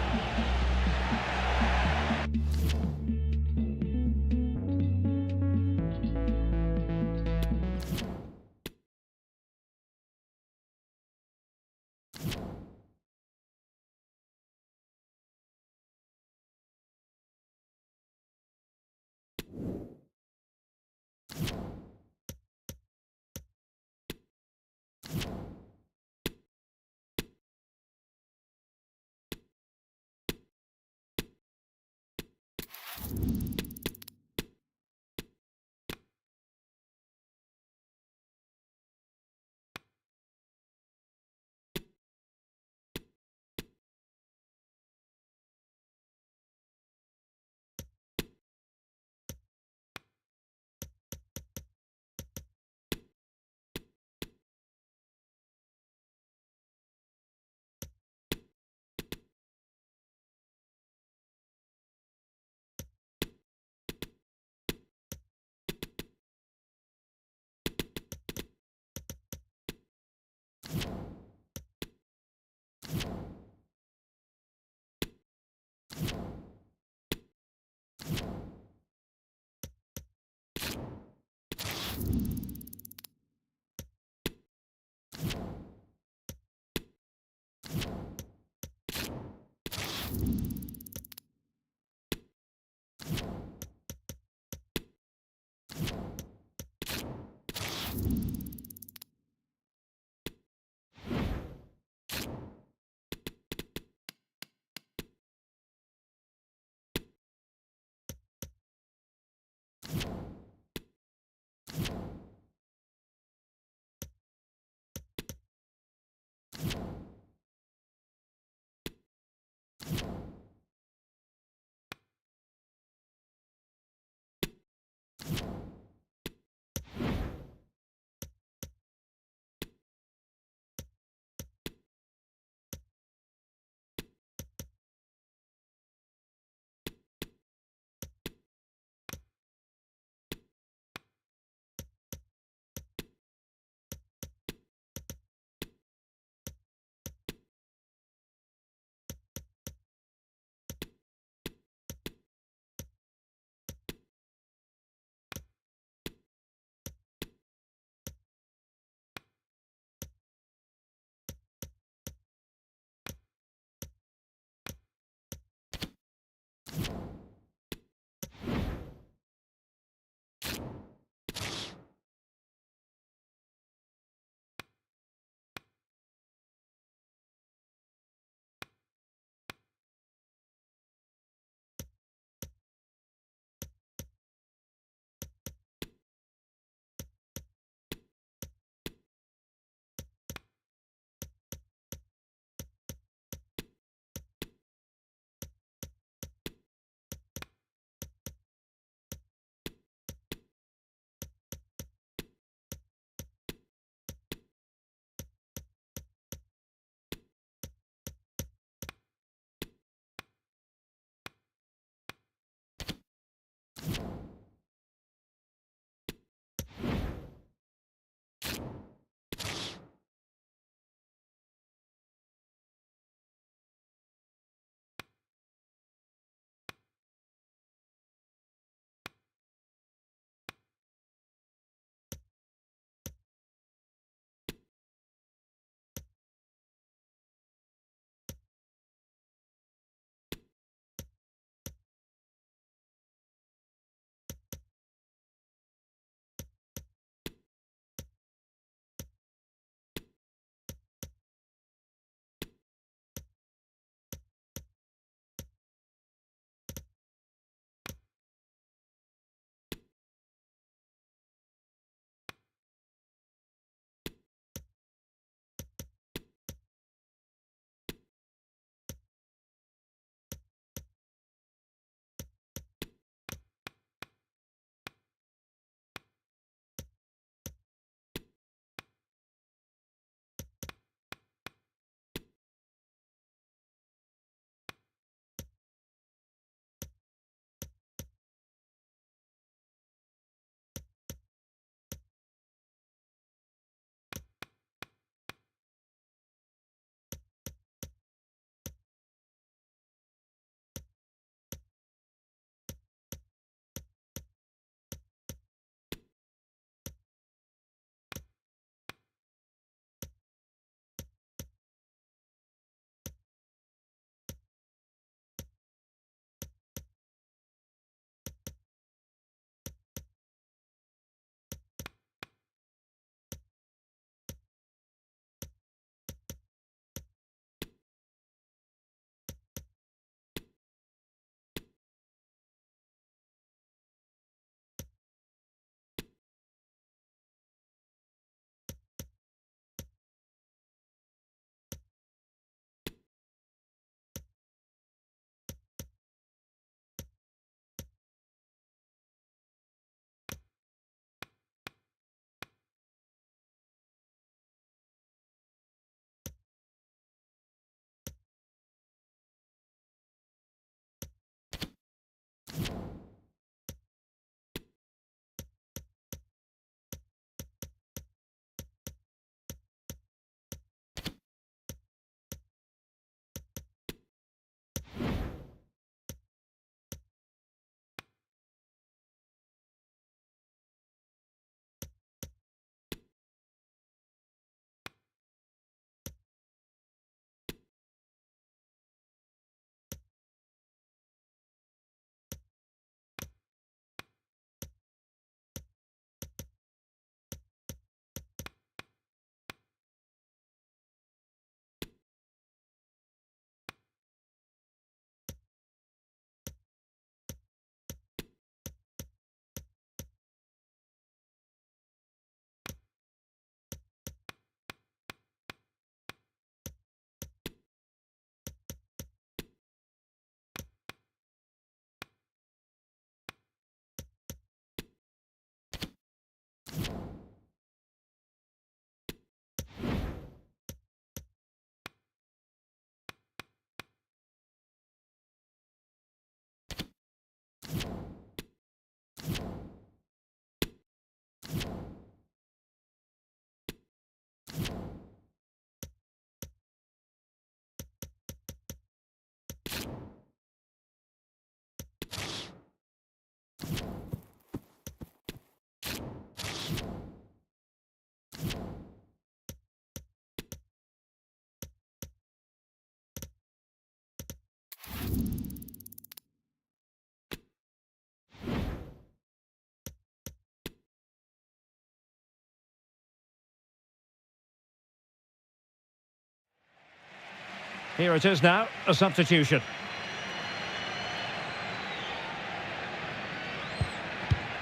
Here it is now, a substitution.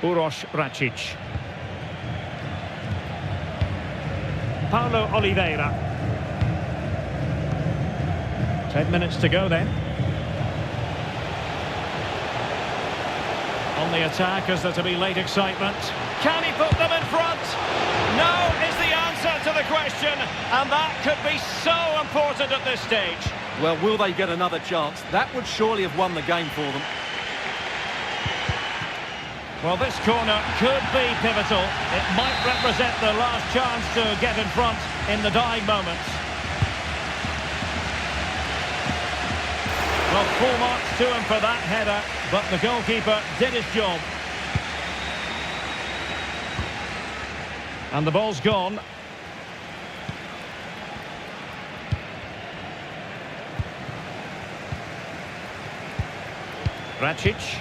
Uroš Račić. Paulo Oliveira. 10 minutes to go then. On the attack, is there to be late excitement? Can he put them in front? No is the answer to the question, and that could be so important at this stage. Well, will they get another chance? That would surely have won the game for them. Well, this corner could be pivotal. It might represent the last chance to get in front in the dying moments. Well, full marks to him for that header, but the goalkeeper did his job. And the ball's gone. Račić.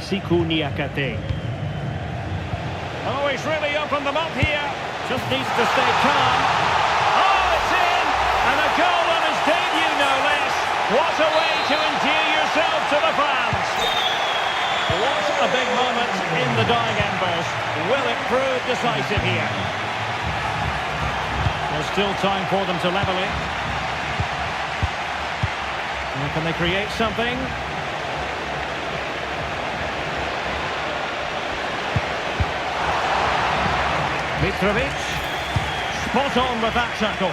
Siku Niakate. Oh, he's really opened them up here. Just needs to stay calm. Oh, it's in! And a goal on his debut, no less. What a way to endear yourself to the fans. What a big moment in the dying embers. Will it prove decisive here? There's still time for them to level it. Now, can they create something? Mitrovic, spot on with that tackle.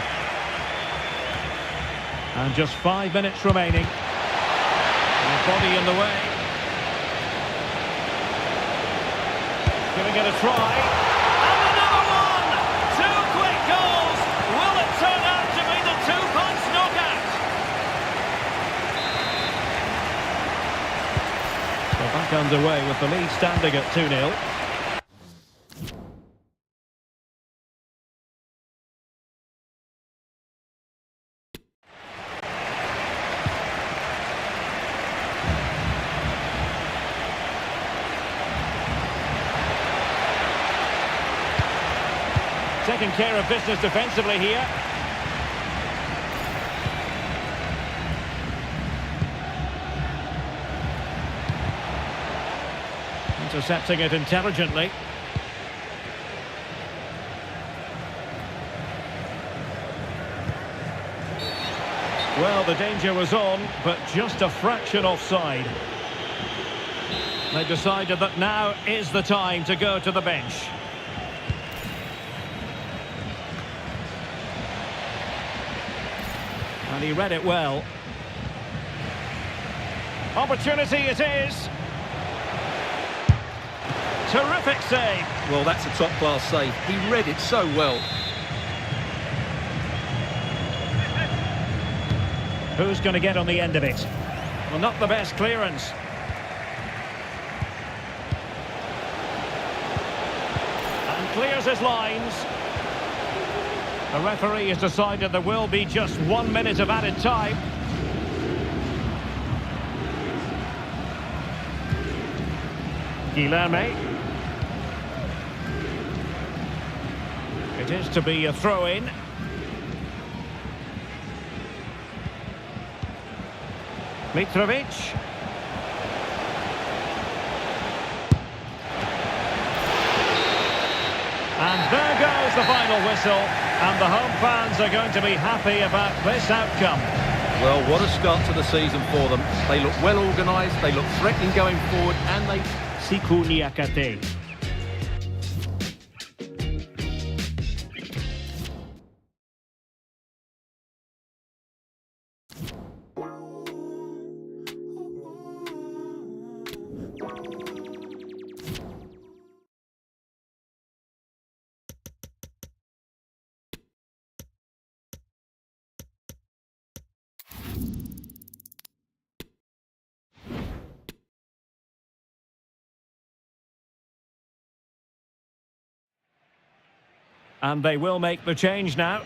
And just 5 minutes remaining. His body in the way. Giving it a try. And another one! 2 quick goals! Will it turn out to be the 2-punch knockout? So back underway with the lead standing at 2-0. Taking care of business defensively here. Intercepting it intelligently. Well, the danger was on, but just a fraction offside. They decided that now is the time to go to the bench. And he read it well. Opportunity it is. Terrific save. Well, that's a top-class save. He read it so well. Who's going to get on the end of it? Well, not the best clearance. And clears his lines. The referee has decided there will be just 1 minute of added time. Guilherme. It is to be a throw-in. Mitrovic. And there goes the final whistle, and the home fans are going to be happy about this outcome. Well, what a start to the season for them. They look well organised, they look threatening going forward, and they... Siku Niakate. And they will make the change now.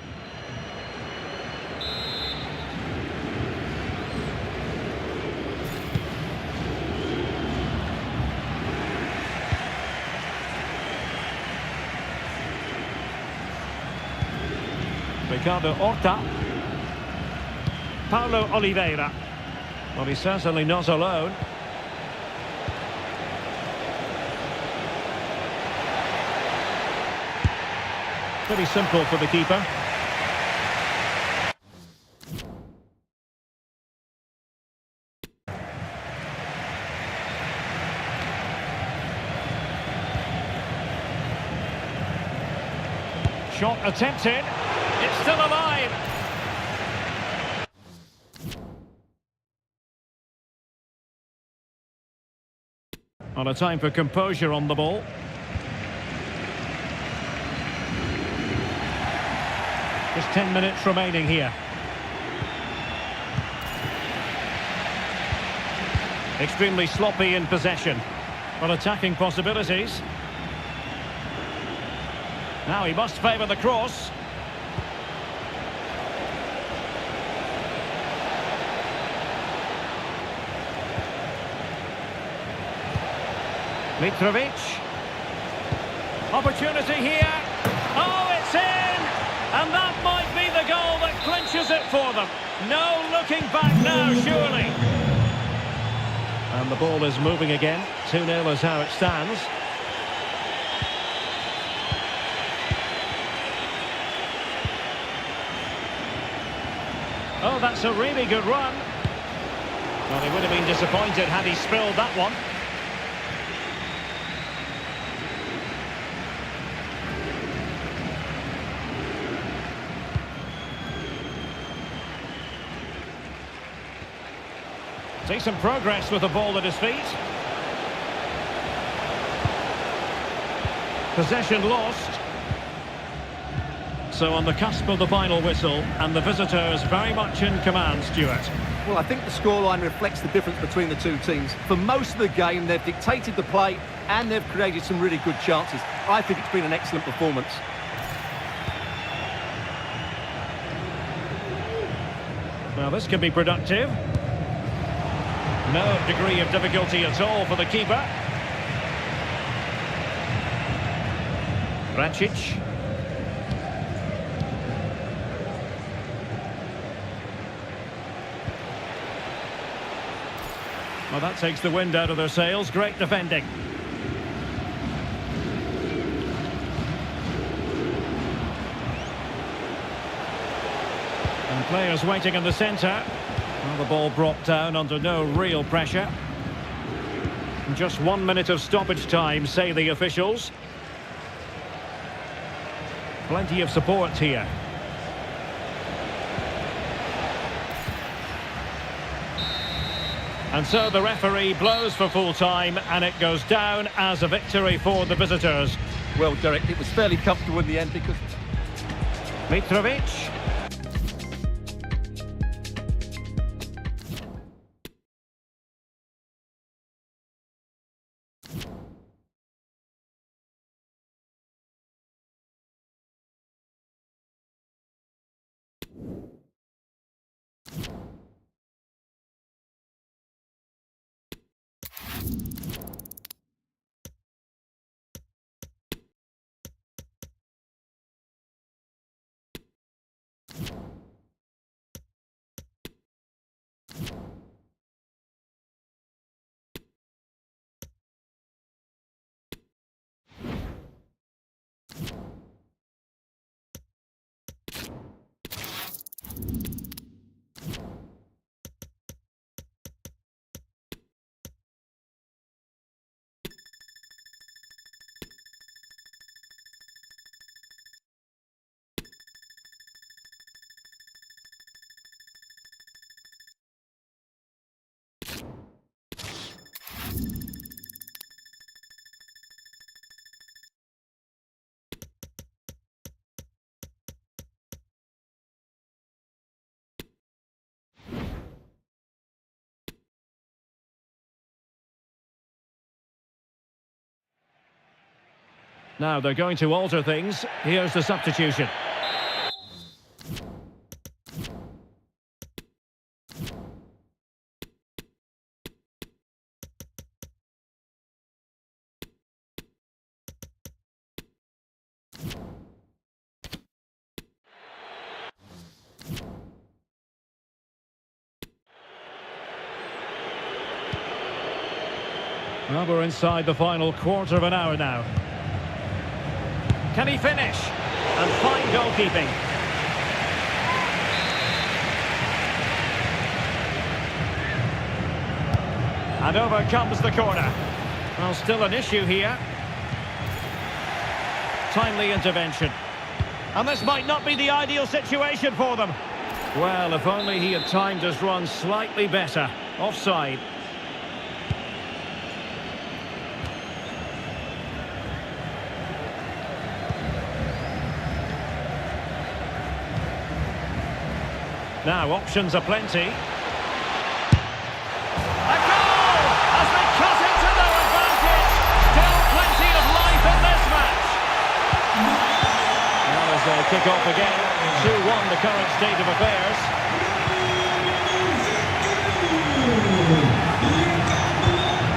Ricardo Horta. Paulo Oliveira. Well, he's certainly not alone. Pretty simple for the keeper. Shot attempted. It's still alive. On a time for composure on the ball. Just 10 minutes remaining here. Extremely sloppy in possession. But attacking possibilities. Now he must favour the cross. Mitrovic. Opportunity here. Oh, it's in! And that might be the goal that clinches it for them. No looking back now, surely. And the ball is moving again. 2-0 is how it stands. Oh, that's a really good run. Well, he would have been disappointed had he spilled that one. Decent progress with the ball at his feet. Possession lost. So on the cusp of the final whistle, and the visitors very much in command, Stuart. Well, I think the scoreline reflects the difference between the two teams. For most of the game, they've dictated the play and they've created some really good chances. I think it's been an excellent performance. Well, this can be productive. No degree of difficulty at all for the keeper. Racic. Well, that takes the wind out of their sails. Great defending. And players waiting in the centre. Well, the ball brought down under no real pressure. Just 1 minute of stoppage time, say the officials. Plenty of support here. And so the referee blows for full time, and it goes down as a victory for the visitors. Well, Derek, it was fairly comfortable in the end because... Mitrovic. Now they're going to alter things. Here's the substitution. Well, we're inside the final quarter of an hour now. Can he finish? And fine goalkeeping. And over comes the corner. Well, still an issue here. Timely intervention. And this might not be the ideal situation for them. Well, if only he had timed his run slightly better. Offside. Now, options are plenty. A goal! As they cut into their advantage. Still plenty of life in this match. Now as they kick off again. 2-1 the current state of affairs.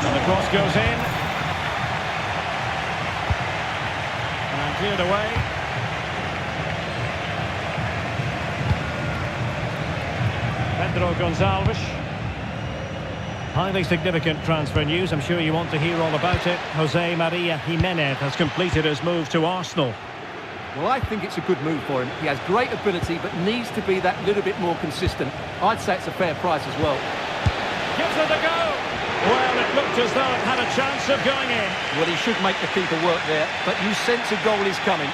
And the cross goes in. And cleared away. Pedro Gonçalves. Highly significant transfer news. I'm sure you want to hear all about it. Jose Maria Jimenez has completed his move to Arsenal. Well, I think it's a good move for him. He has great ability, but needs to be that little bit more consistent. I'd say it's a fair price as well. Gives it a go. Well, it looked as though it had a chance of going in. Well, he should make the keeper work there, but you sense a goal is coming.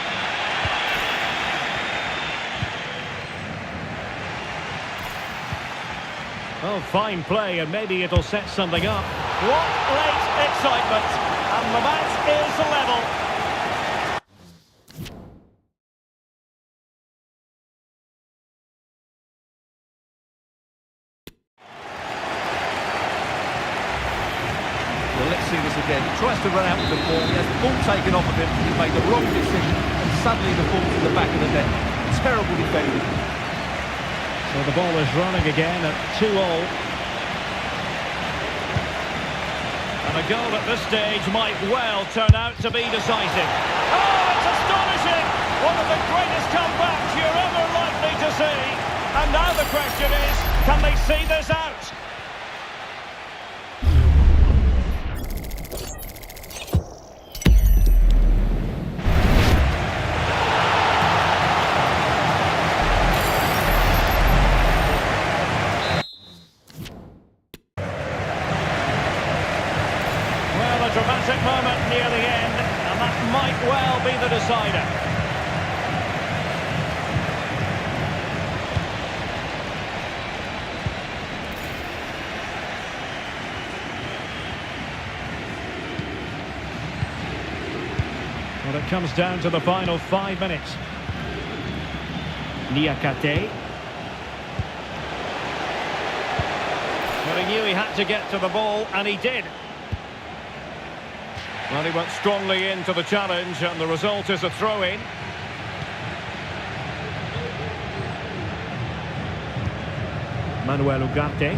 Oh, fine play, and maybe it'll set something up. What late excitement. And the match is level. Well, let's see this again. He tries to run out with the ball. He has the ball taken off of him. He made the wrong decision, and suddenly the ball's in the back of the net. Terrible defending. So the ball is running again at 2-2. And a goal at this stage might well turn out to be decisive. Oh, it's astonishing! One of the greatest comebacks you're ever likely to see. And now the question is, can they see this out? Dramatic moment near the end, and that might well be the decider. Well, it comes down to the final 5 minutes. Niakate. Well, he knew he had to get to the ball, and he did. Well, he went strongly into the challenge, and the result is a throw-in. Manuel Ugarte.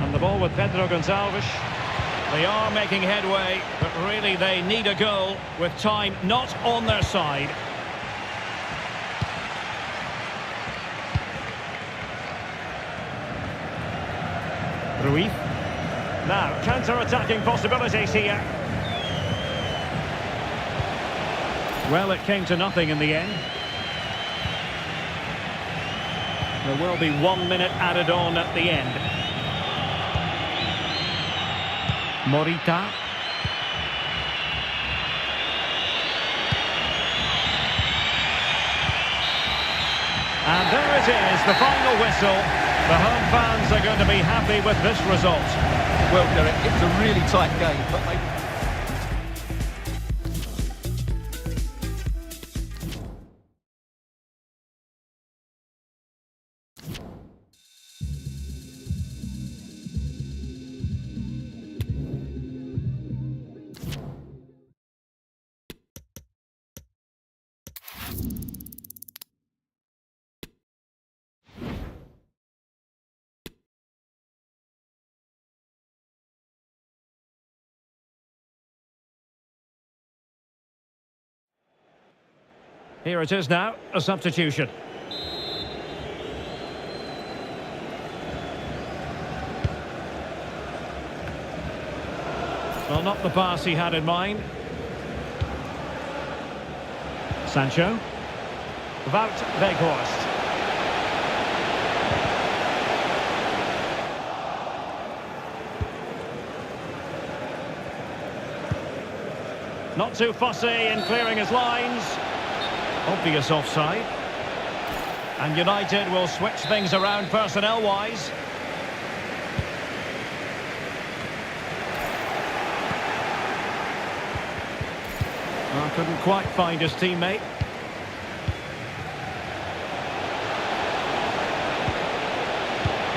And the ball with Pedro Gonçalves. They are making headway, but really they need a goal with time not on their side. Ruiz. Now, counter-attacking possibilities here. Well, it came to nothing in the end. There will be 1 minute added on at the end. Morita. And there it is, the final whistle. The home fans are going to be happy with this result. Well, Derek, it was a really tight game, but they... Here it is now, a substitution. Well, not the pass he had in mind. Sancho. Wout Weghorst. Not too fussy in clearing his lines. Obvious offside. And United will switch things around personnel-wise. Well, couldn't quite find his teammate.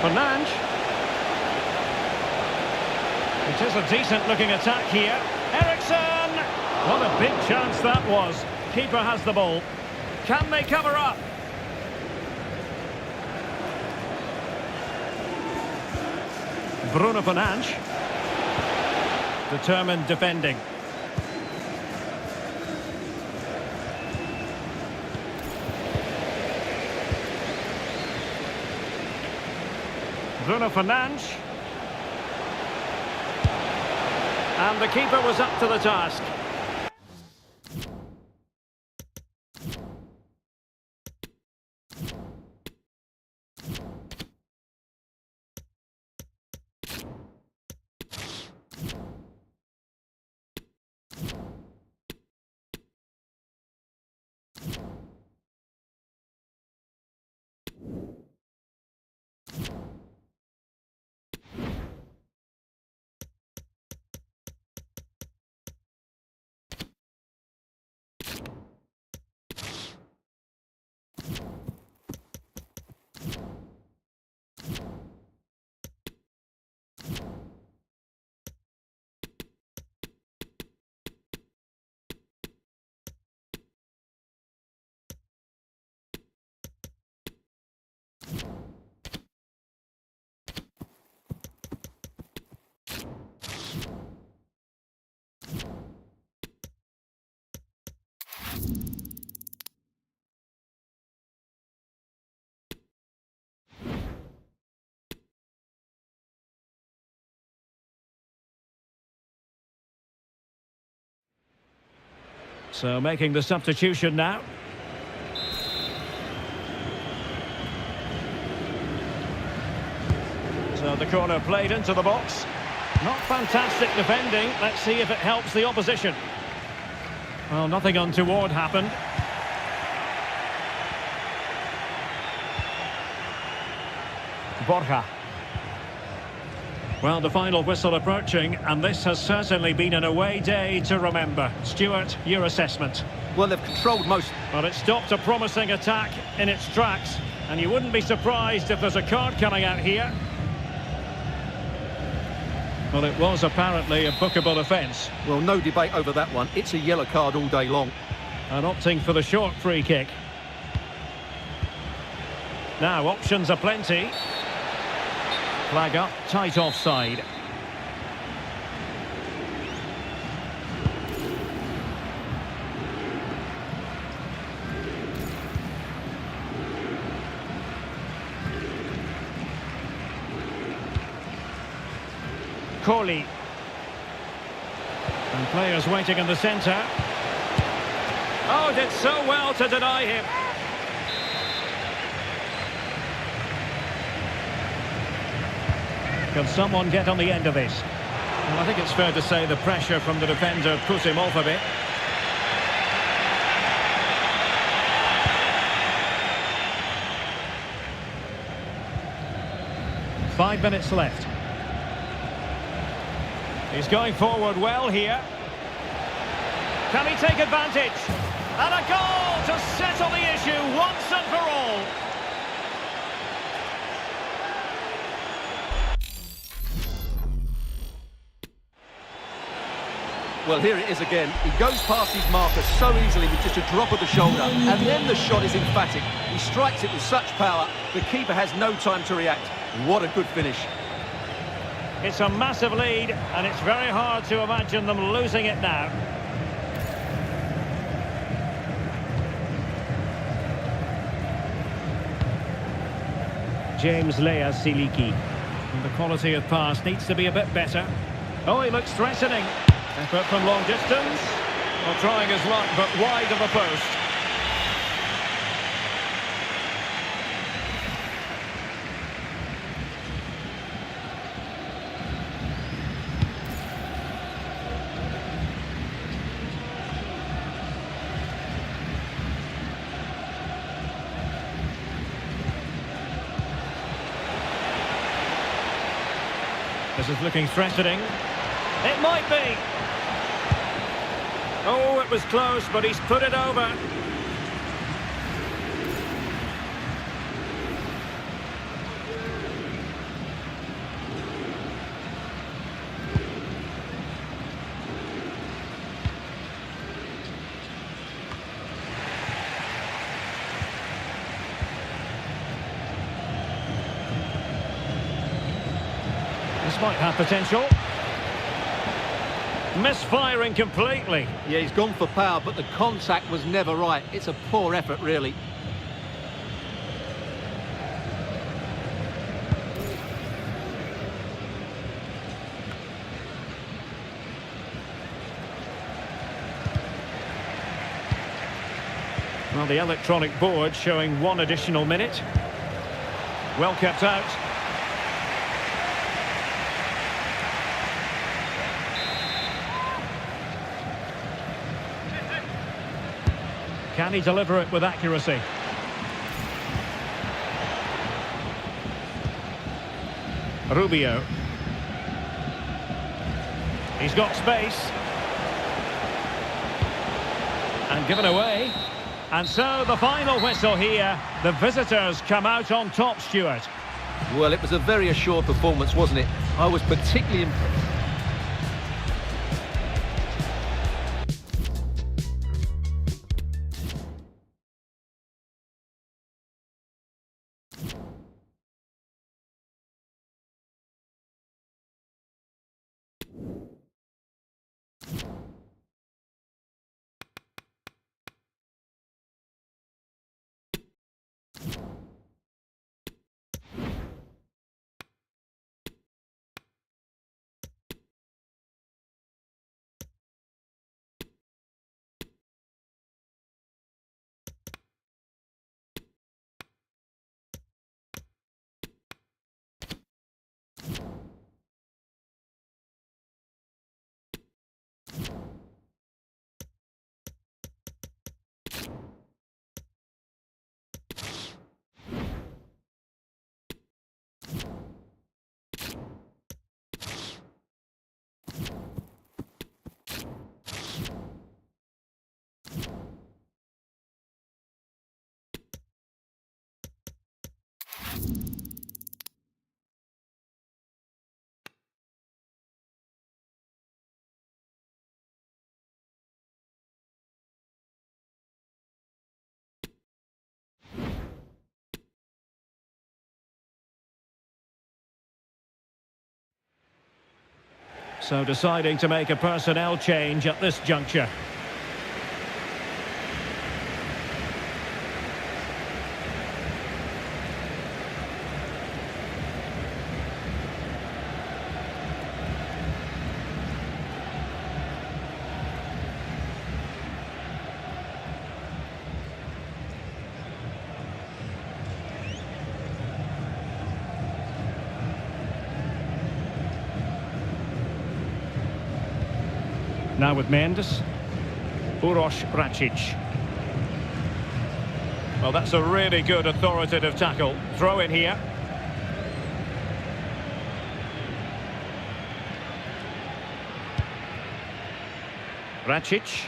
Fernandes. It is a decent-looking attack here. Eriksen! What a big chance that was. Keeper has the ball. Can they cover up? Bruno Fernandes. Determined defending. Bruno Fernandes. And the keeper was up to the task. So making the substitution now. So the corner played into the box. Not fantastic defending. Let's see if it helps the opposition. Well, nothing untoward happened. Borja. Well, the final whistle approaching, and this has certainly been an away day to remember. Stuart, your assessment? Well, they've controlled most. Well, it stopped a promising attack in its tracks, and you wouldn't be surprised if there's a card coming out here. Well, it was apparently a bookable offence. Well, no debate over that one. It's a yellow card all day long. And opting for the short free kick. Now, options are plenty. Flag up, tight offside. Kohli. And players waiting in the centre. Oh, did so well to deny him. Can someone get on the end of this? Well, I think it's fair to say the pressure from the defender put him off a bit. Five minutes left. He's going forward well here. Can he take advantage? And a goal to settle the issue once and for all. Well, here it is again. He goes past his marker so easily with just a drop of the shoulder. And then the shot is emphatic. He strikes it with such power. The keeper has no time to react. What a good finish. It's a massive lead, and it's very hard to imagine them losing it now. James Lea Siliki. And the quality of pass needs to be a bit better. Oh, he looks threatening. Effort from long distance. Well, trying his luck, but wide of the post. This is looking threatening. It might be. Oh, it was close, but he's put it over. This might have potential. Misfiring completely. Yeah, he's gone for power, but the contact was never right. It's a poor effort, really. Well, the electronic board showing 1 additional minute. Well kept out. Can he deliver it with accuracy? Rubio. He's got space. And given away. And so the final whistle here. The visitors come out on top, Stuart. Well, it was a very assured performance, wasn't it? I was particularly impressed. So deciding to make a personnel change at this juncture. Now with Mendes. Uroš Račić. Well, that's a really good authoritative tackle. Throw in here. Račić.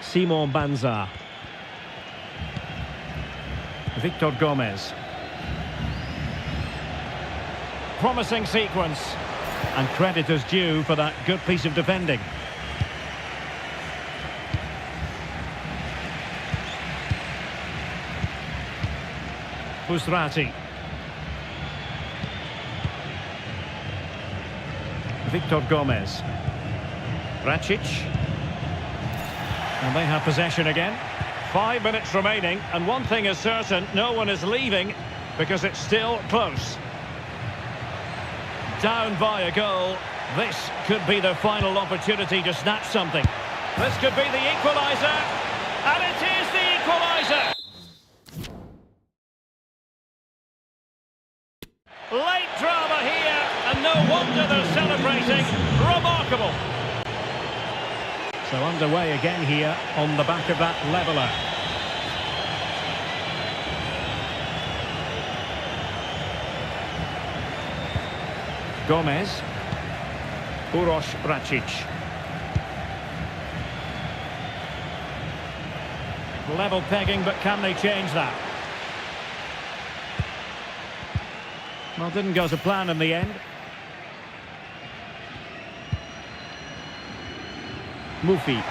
Simon Banza. Victor Gomez. Promising sequence. And credit is due for that good piece of defending. Usrati. Victor Gomez. Račić. And they have possession again. 5 minutes remaining, and one thing is certain, no one is leaving because it's still close. Down by a goal. This could be their final opportunity to snatch something. This could be the equaliser. And it is the equaliser. Late drama here, and no wonder they're celebrating. Remarkable. So underway again here on the back of that leveller. Gomez. Uroš Račić. Level pegging, but can they change that? Well, didn't go to plan in the end. Mufi.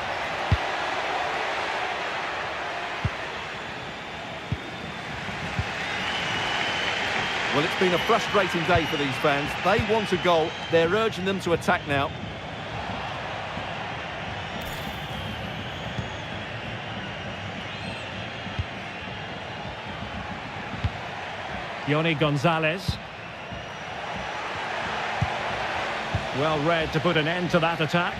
Well, it's been a frustrating day for these fans. They want a goal. They're urging them to attack now. Yoni Gonzalez. Well read to put an end to that attack.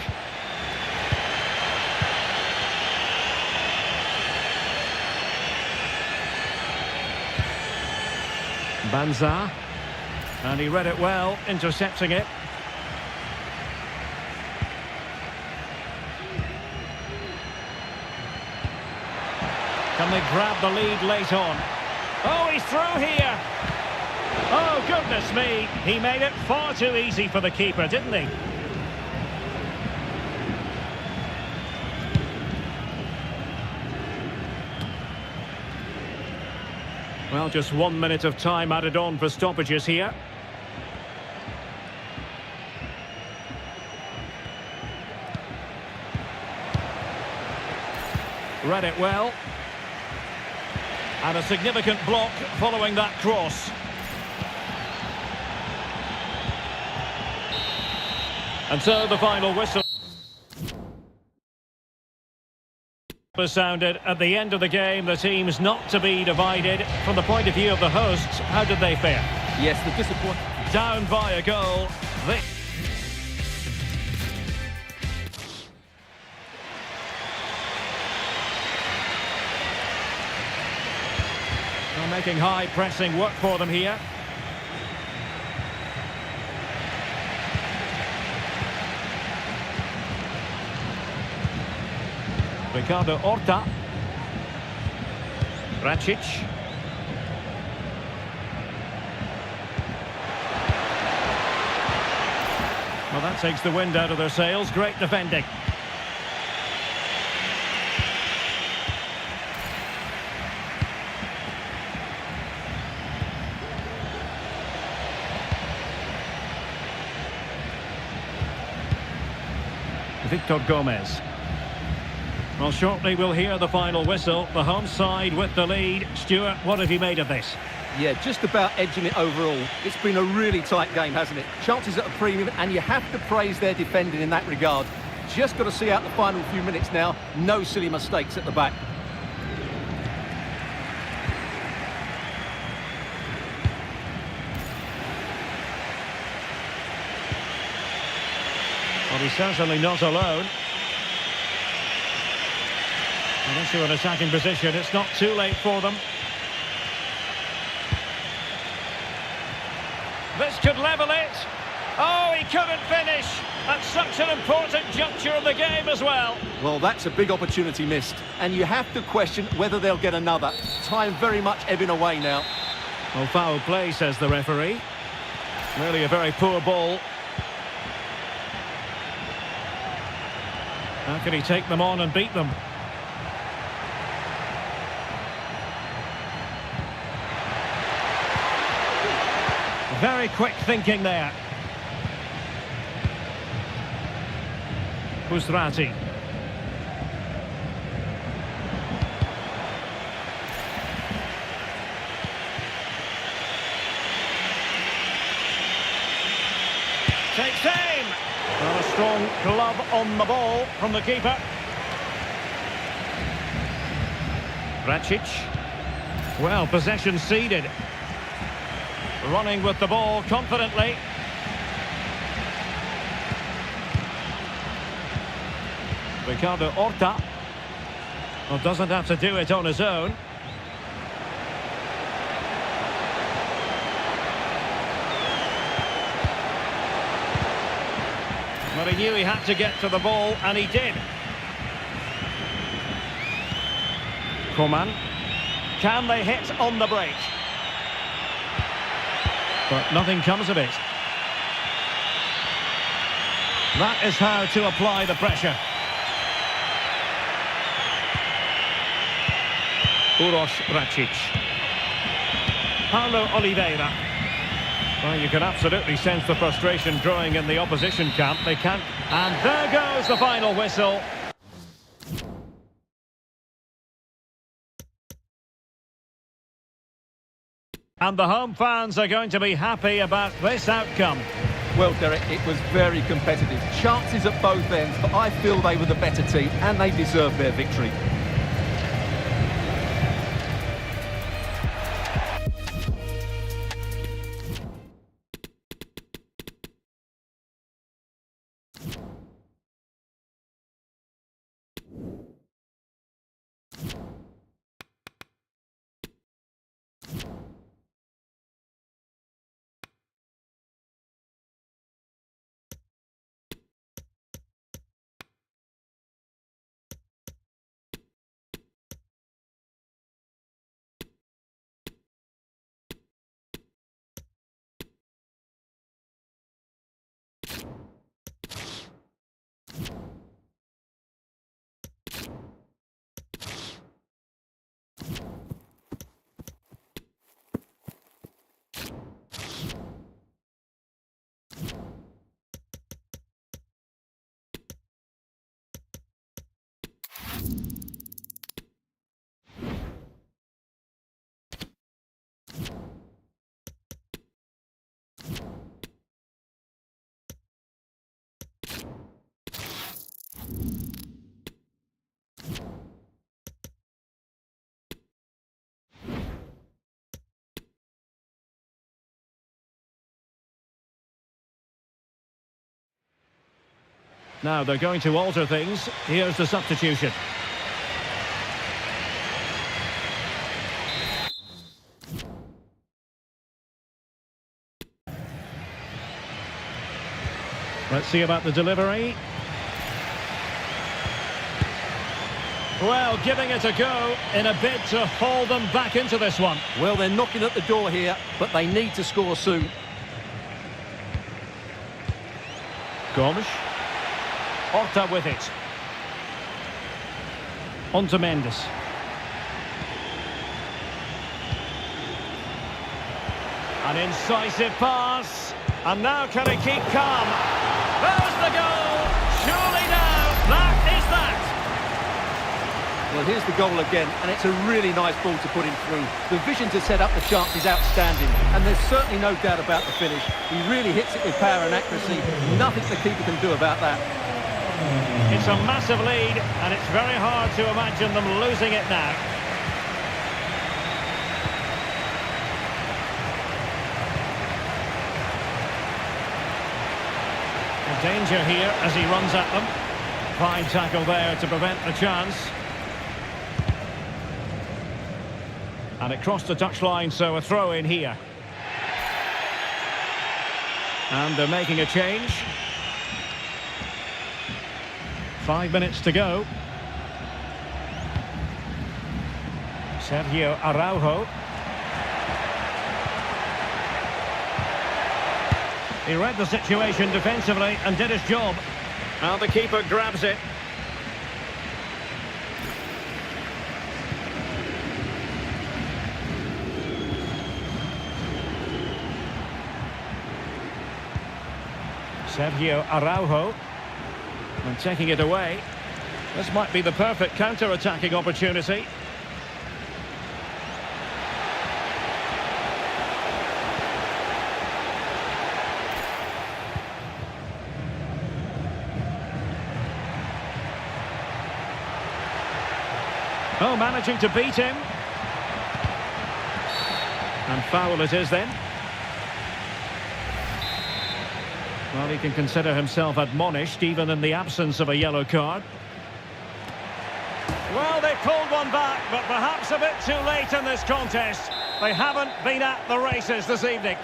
Banza. And he read it well, intercepting it. Can they grab the lead late on? Oh, he's through here. Oh, goodness me. He made it far too easy for the keeper, didn't he? Well, just 1 minute of time added on for stoppages here. Read it well. And a significant block following that cross. And so the final whistle was sounded. At the end of the game, the team's not to be divided. From the point of view of the hosts, how did they fare? Yes, the disappointment. Down by a goal. They're making high pressing work for them here. Ricardo Horta. Račić. Well, that takes the wind out of their sails. Great defending. Victor Gomez. Well, shortly we'll hear the final whistle. The home side with the lead. Stuart, what have you made of this? Yeah, just about edging it overall. It's been a really tight game, hasn't it? Chances at a premium, and you have to praise their defending in that regard. Just got to see out the final few minutes now. No silly mistakes at the back. Well, he's certainly not alone. Into an attacking position, it's not too late for them. This could level it. Oh, he couldn't finish at such an important juncture of the game as well. Well, that's a big opportunity missed, and you have to question whether they'll get another. Time very much ebbing away now. Well, foul play, says the referee. Really a very poor ball. How can he take them on and beat them? Very quick thinking there. Busrati. Takes aim. Well, a strong glove on the ball from the keeper. Račić. Well, possession ceded. Running with the ball confidently. Ricardo Horta. Well, doesn't have to do it on his own. But he knew he had to get to the ball, and he did. Coman. Can they hit on the break? But nothing comes of it. That is how to apply the pressure. Uros Racic. Paulo Oliveira. Well, you can absolutely sense the frustration growing in the opposition camp. They can't... And there goes the final whistle. And the home fans are going to be happy about this outcome. Well, Derek, it was very competitive. Chances at both ends, but I feel they were the better team and they deserved their victory. Now they're going to alter things. Here's the substitution. Let's see about the delivery. Well, giving it a go in a bid to haul them back into this one. Well, they're knocking at the door here, but they need to score soon. Gomes. Horta with it. On to Mendes. An incisive pass. And now can he keep calm? There's the goal! Surely now, that is that! Well, here's the goal again, and it's a really nice ball to put him through. The vision to set up the chance is outstanding, and there's certainly no doubt about the finish. He really hits it with power and accuracy. Nothing the keeper can do about that. It's a massive lead, and it's very hard to imagine them losing it now. A danger here as he runs at them. Fine tackle there to prevent the chance. And it crossed the touchline, so a throw in here. And they're making a change. 5 minutes to go. Sergio Araujo. He read the situation defensively and did his job. Now the keeper grabs it. Sergio Araujo. And taking it away. This might be the perfect counter-attacking opportunity. Oh, managing to beat him. And foul it is then. Well, he can consider himself admonished even in the absence of a yellow card. Well, they pulled one back, but perhaps a bit too late in this contest. They haven't been at the races this evening.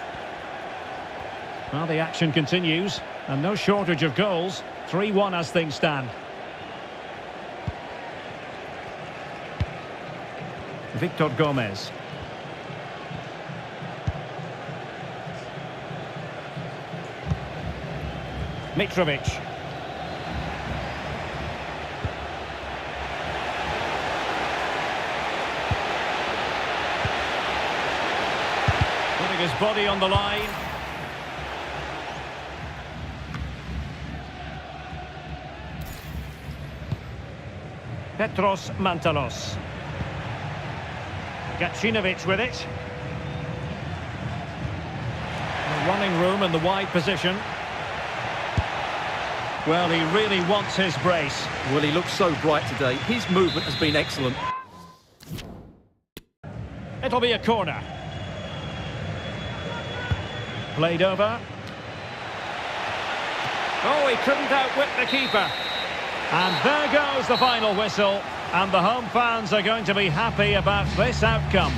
Well, the action continues, and no shortage of goals. 3-1 as things stand. Victor Gomez. Mitrovic. Putting his body on the line. Petros Mantalos. Gacinovic with it. The running room in the wide position. Well, he really wants his brace. Well, he looks so bright today. His movement has been excellent. It'll be a corner. Played over. Oh, he couldn't outwit the keeper. And there goes the final whistle. And the home fans are going to be happy about this outcome.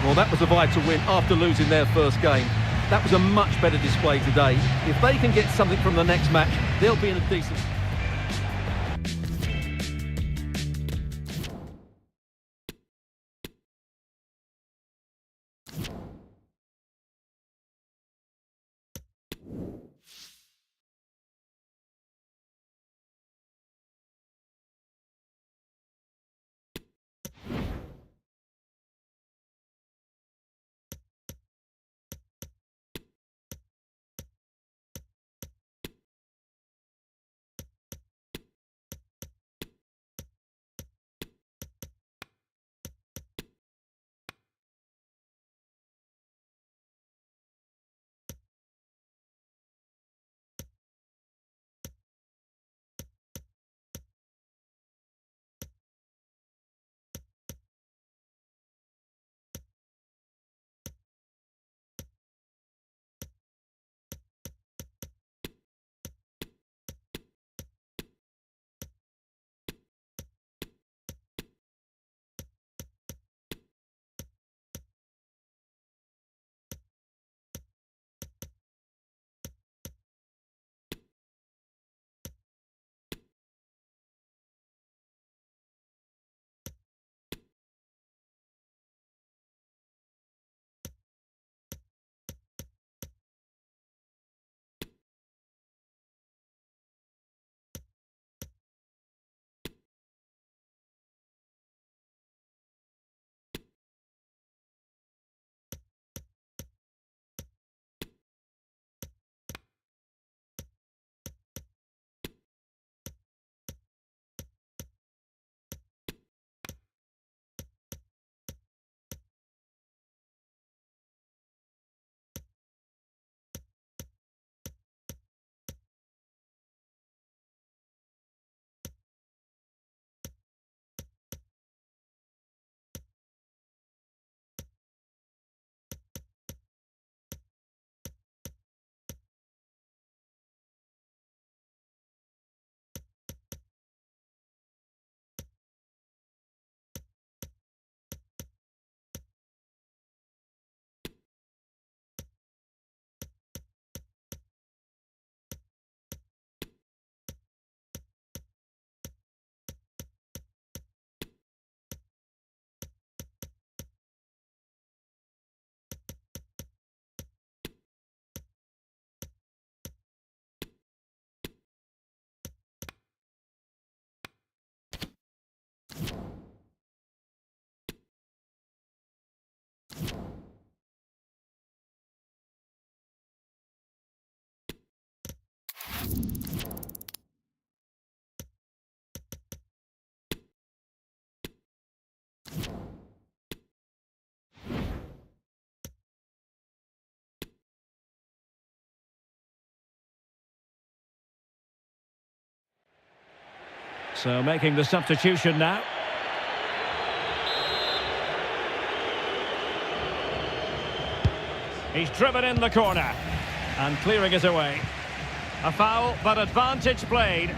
Well, that was a vital win after losing their first game. That was a much better display today. If they can get something from the next match, they'll be in a decent... So making the substitution now. He's driven in the corner and clearing it away. A foul, but advantage played.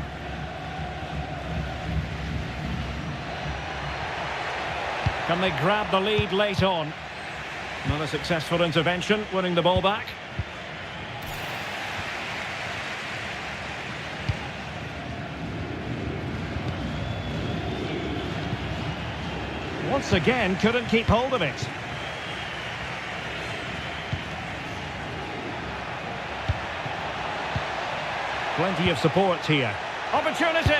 Can they grab the lead late on? Not a successful intervention, winning the ball back. Once again, couldn't keep hold of it. Plenty of support here. Opportunity!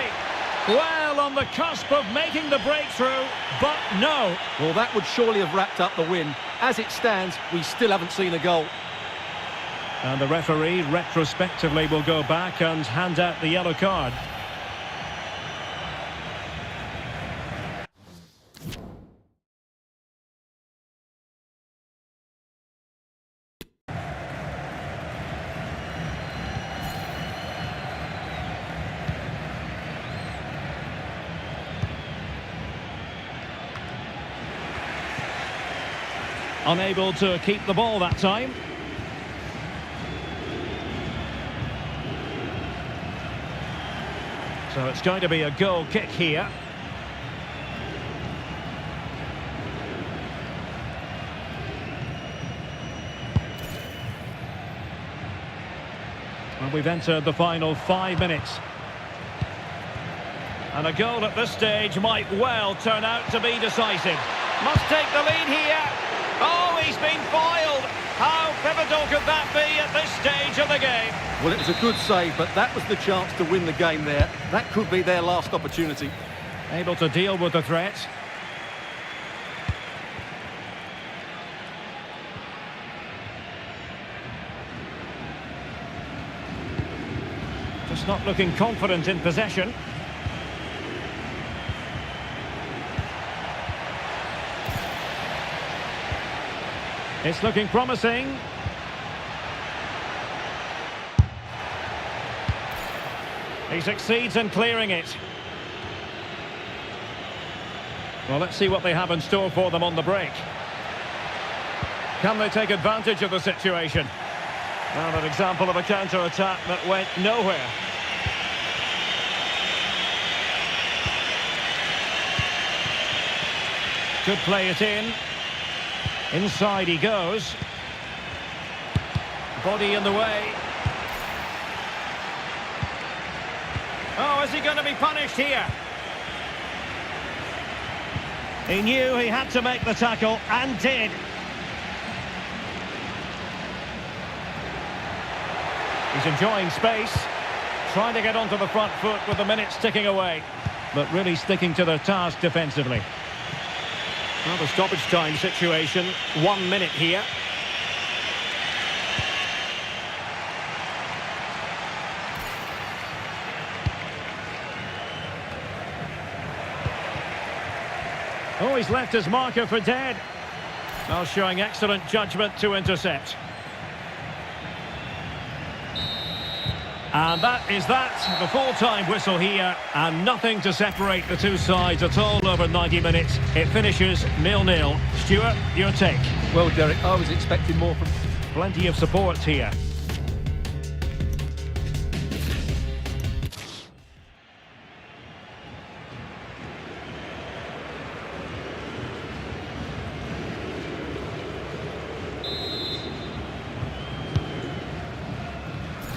Well, on the cusp of making the breakthrough, but no. Well, that would surely have wrapped up the win. As it stands, we still haven't seen a goal. And the referee retrospectively will go back and hand out the yellow card. Unable to keep the ball that time. So it's going to be a goal kick here. And we've entered the final 5 minutes. And a goal at this stage might well turn out to be decisive. Must take the lead here. Oh, he's been foiled. How pivotal could that be at this stage of the game? Well, it was a good save, but that was the chance to win the game there. That could be their last opportunity. Able to deal with the threat. Just not looking confident in possession. It's looking promising. He succeeds in clearing it. Well, let's see what they have in store for them on the break. Can they take advantage of the situation? Well, an example of a counter-attack that went nowhere. Could play it in. Inside he goes. Body in the way. Oh, is he going to be punished here? He knew he had to make the tackle, and did. He's enjoying space. Trying to get onto the front foot with the minutes ticking away. But really sticking to their task defensively. Well, the stoppage time situation, 1 minute here. Oh, he's left his marker for dead. Well, showing excellent judgment to intercept. And that is that, the full-time whistle here, and nothing to separate the two sides at all over 90 minutes. It finishes 0-0. Stuart, your take? Well, Derek, I was expecting more from... Plenty of support here.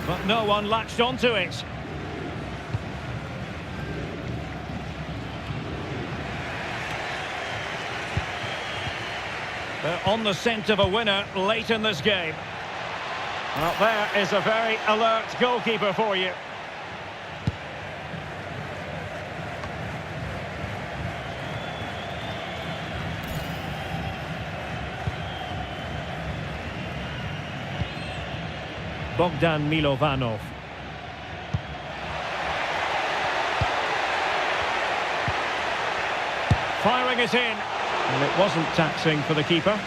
But no one latched onto it. They're on the scent of a winner late in this game. Well, there is a very alert goalkeeper for you. Bogdan Milovanov. Firing it in. And it wasn't taxing for the keeper.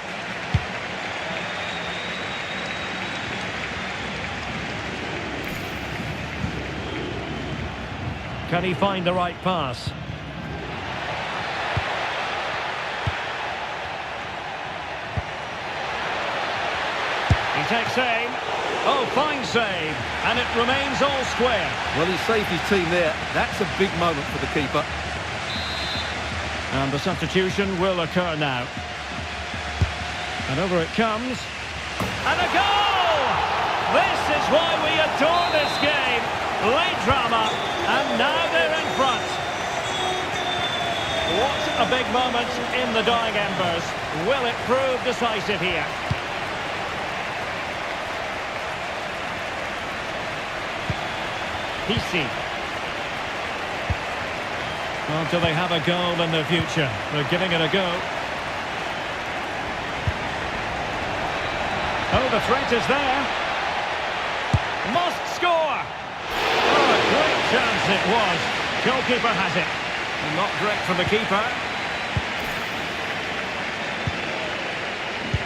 Can he find the right pass? He takes aim. Oh, fine save. And it remains all square. Well, he saved his team there. That's a big moment for the keeper. And the substitution will occur now. And over it comes. And a goal! This is why we adore this game. Late drama, and now they're in front. What a big moment in the dying embers. Will it prove decisive here? Hisi. Well, do they have a goal in their future? They're giving it a go. Oh, the threat is there. Must score! Oh, a great chance it was. Goalkeeper has it. And not great from the keeper.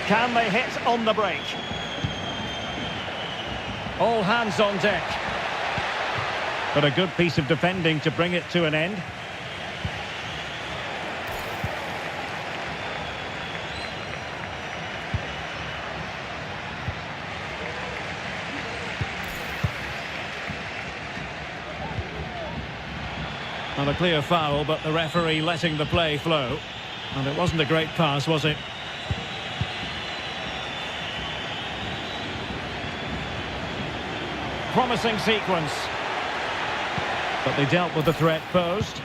Can they hit on the break? All hands on deck. But a good piece of defending to bring it to an end. And a clear foul, but the referee letting the play flow. And it wasn't a great pass, was it? Promising sequence. But they dealt with the threat posed.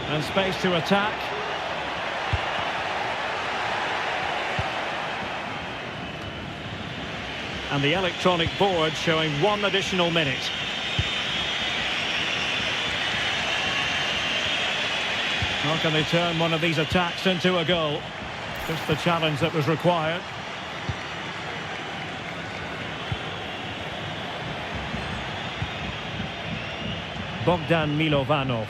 And space to attack. And the electronic board showing 1 additional minute. How can they turn one of these attacks into a goal? Just the challenge that was required. Bogdan Milovanov.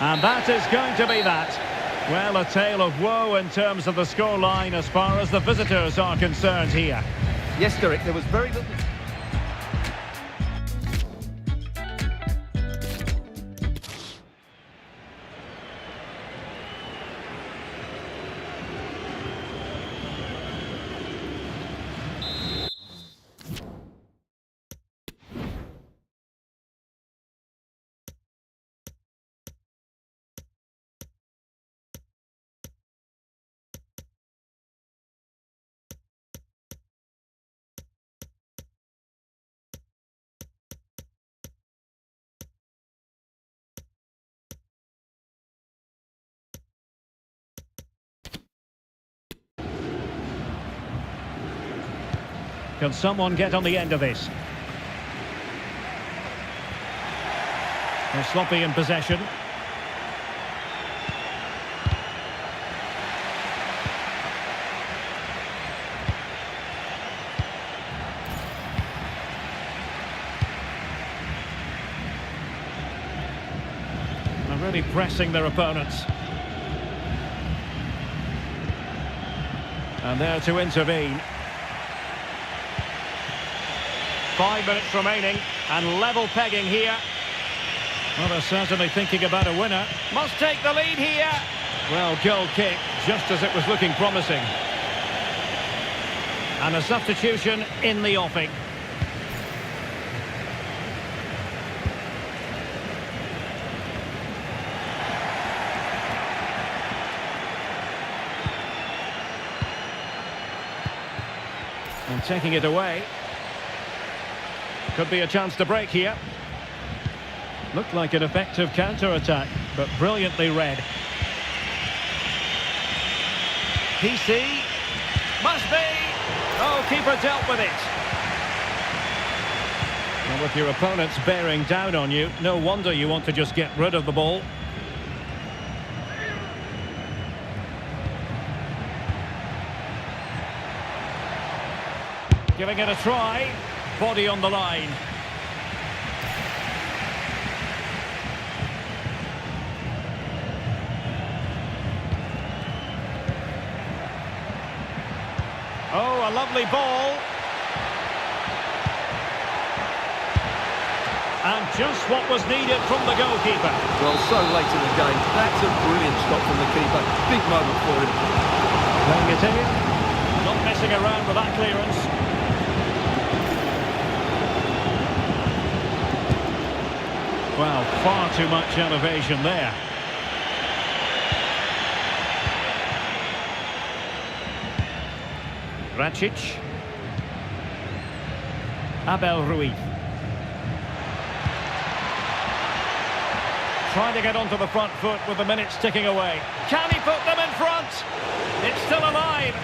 And that is going to be that. Well, a tale of woe in terms of the scoreline as far as the visitors are concerned here. Yes, Derek, there was very little... Can someone get on the end of this? They're sloppy in possession. They're really pressing their opponents. And there to intervene. 5 minutes remaining, and level pegging here. Well, they're certainly thinking about a winner. Must take the lead here. Well, goal kick, just as it was looking promising. And a substitution in the offing. And taking it away. Could be a chance to break here. Looked like an effective counter-attack, but brilliantly read. PC. Must be! Oh, keeper dealt with it. And with your opponents bearing down on you, no wonder you want to just get rid of the ball. Giving it a try. Body on the line. Oh, a lovely ball. And just what was needed from the goalkeeper. Well, so late in the game. That's a brilliant stop from the keeper. Big moment for him. Playing it in. Not messing around with that clearance. Well, far too much elevation there. Racic. Abel Ruiz. Trying to get onto the front foot with the minutes ticking away. Can he put them in front? It's still alive.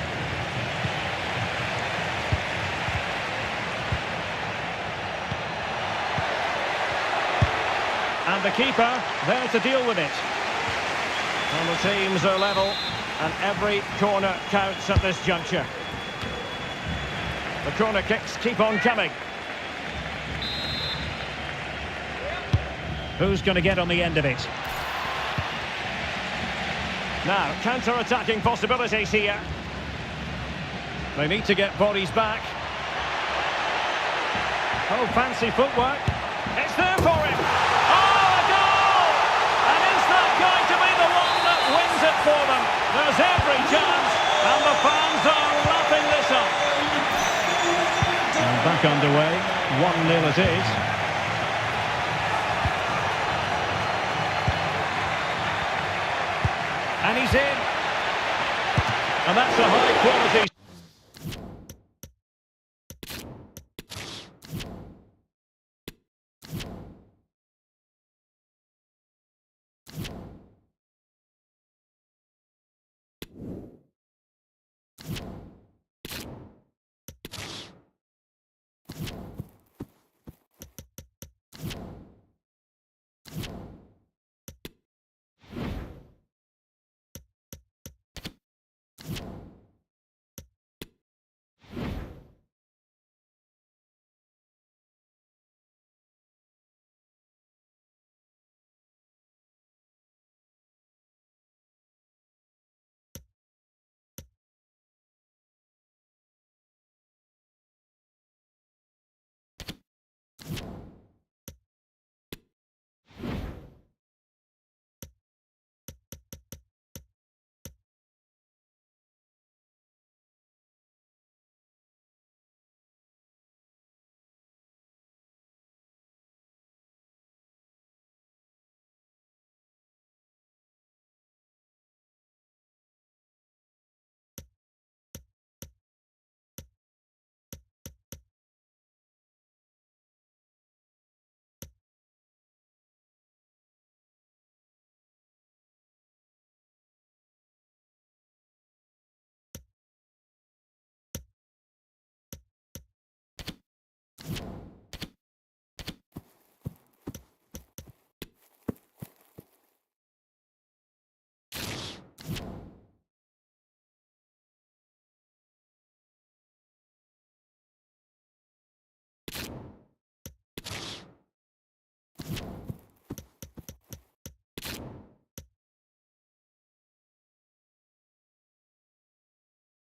And the keeper there to deal with it. And the teams are level, and every corner counts at this juncture. The corner kicks keep on coming. Who's going to get on the end of it? Now, counter-attacking possibilities here. They need to get bodies back. Oh, fancy footwork. It's there for him. Oh, a goal! And is that going to be the one that wins it for them? There's every chance, and the fans are lapping this up. And back underway, 1-0 it is. And he's in. And that's a high quality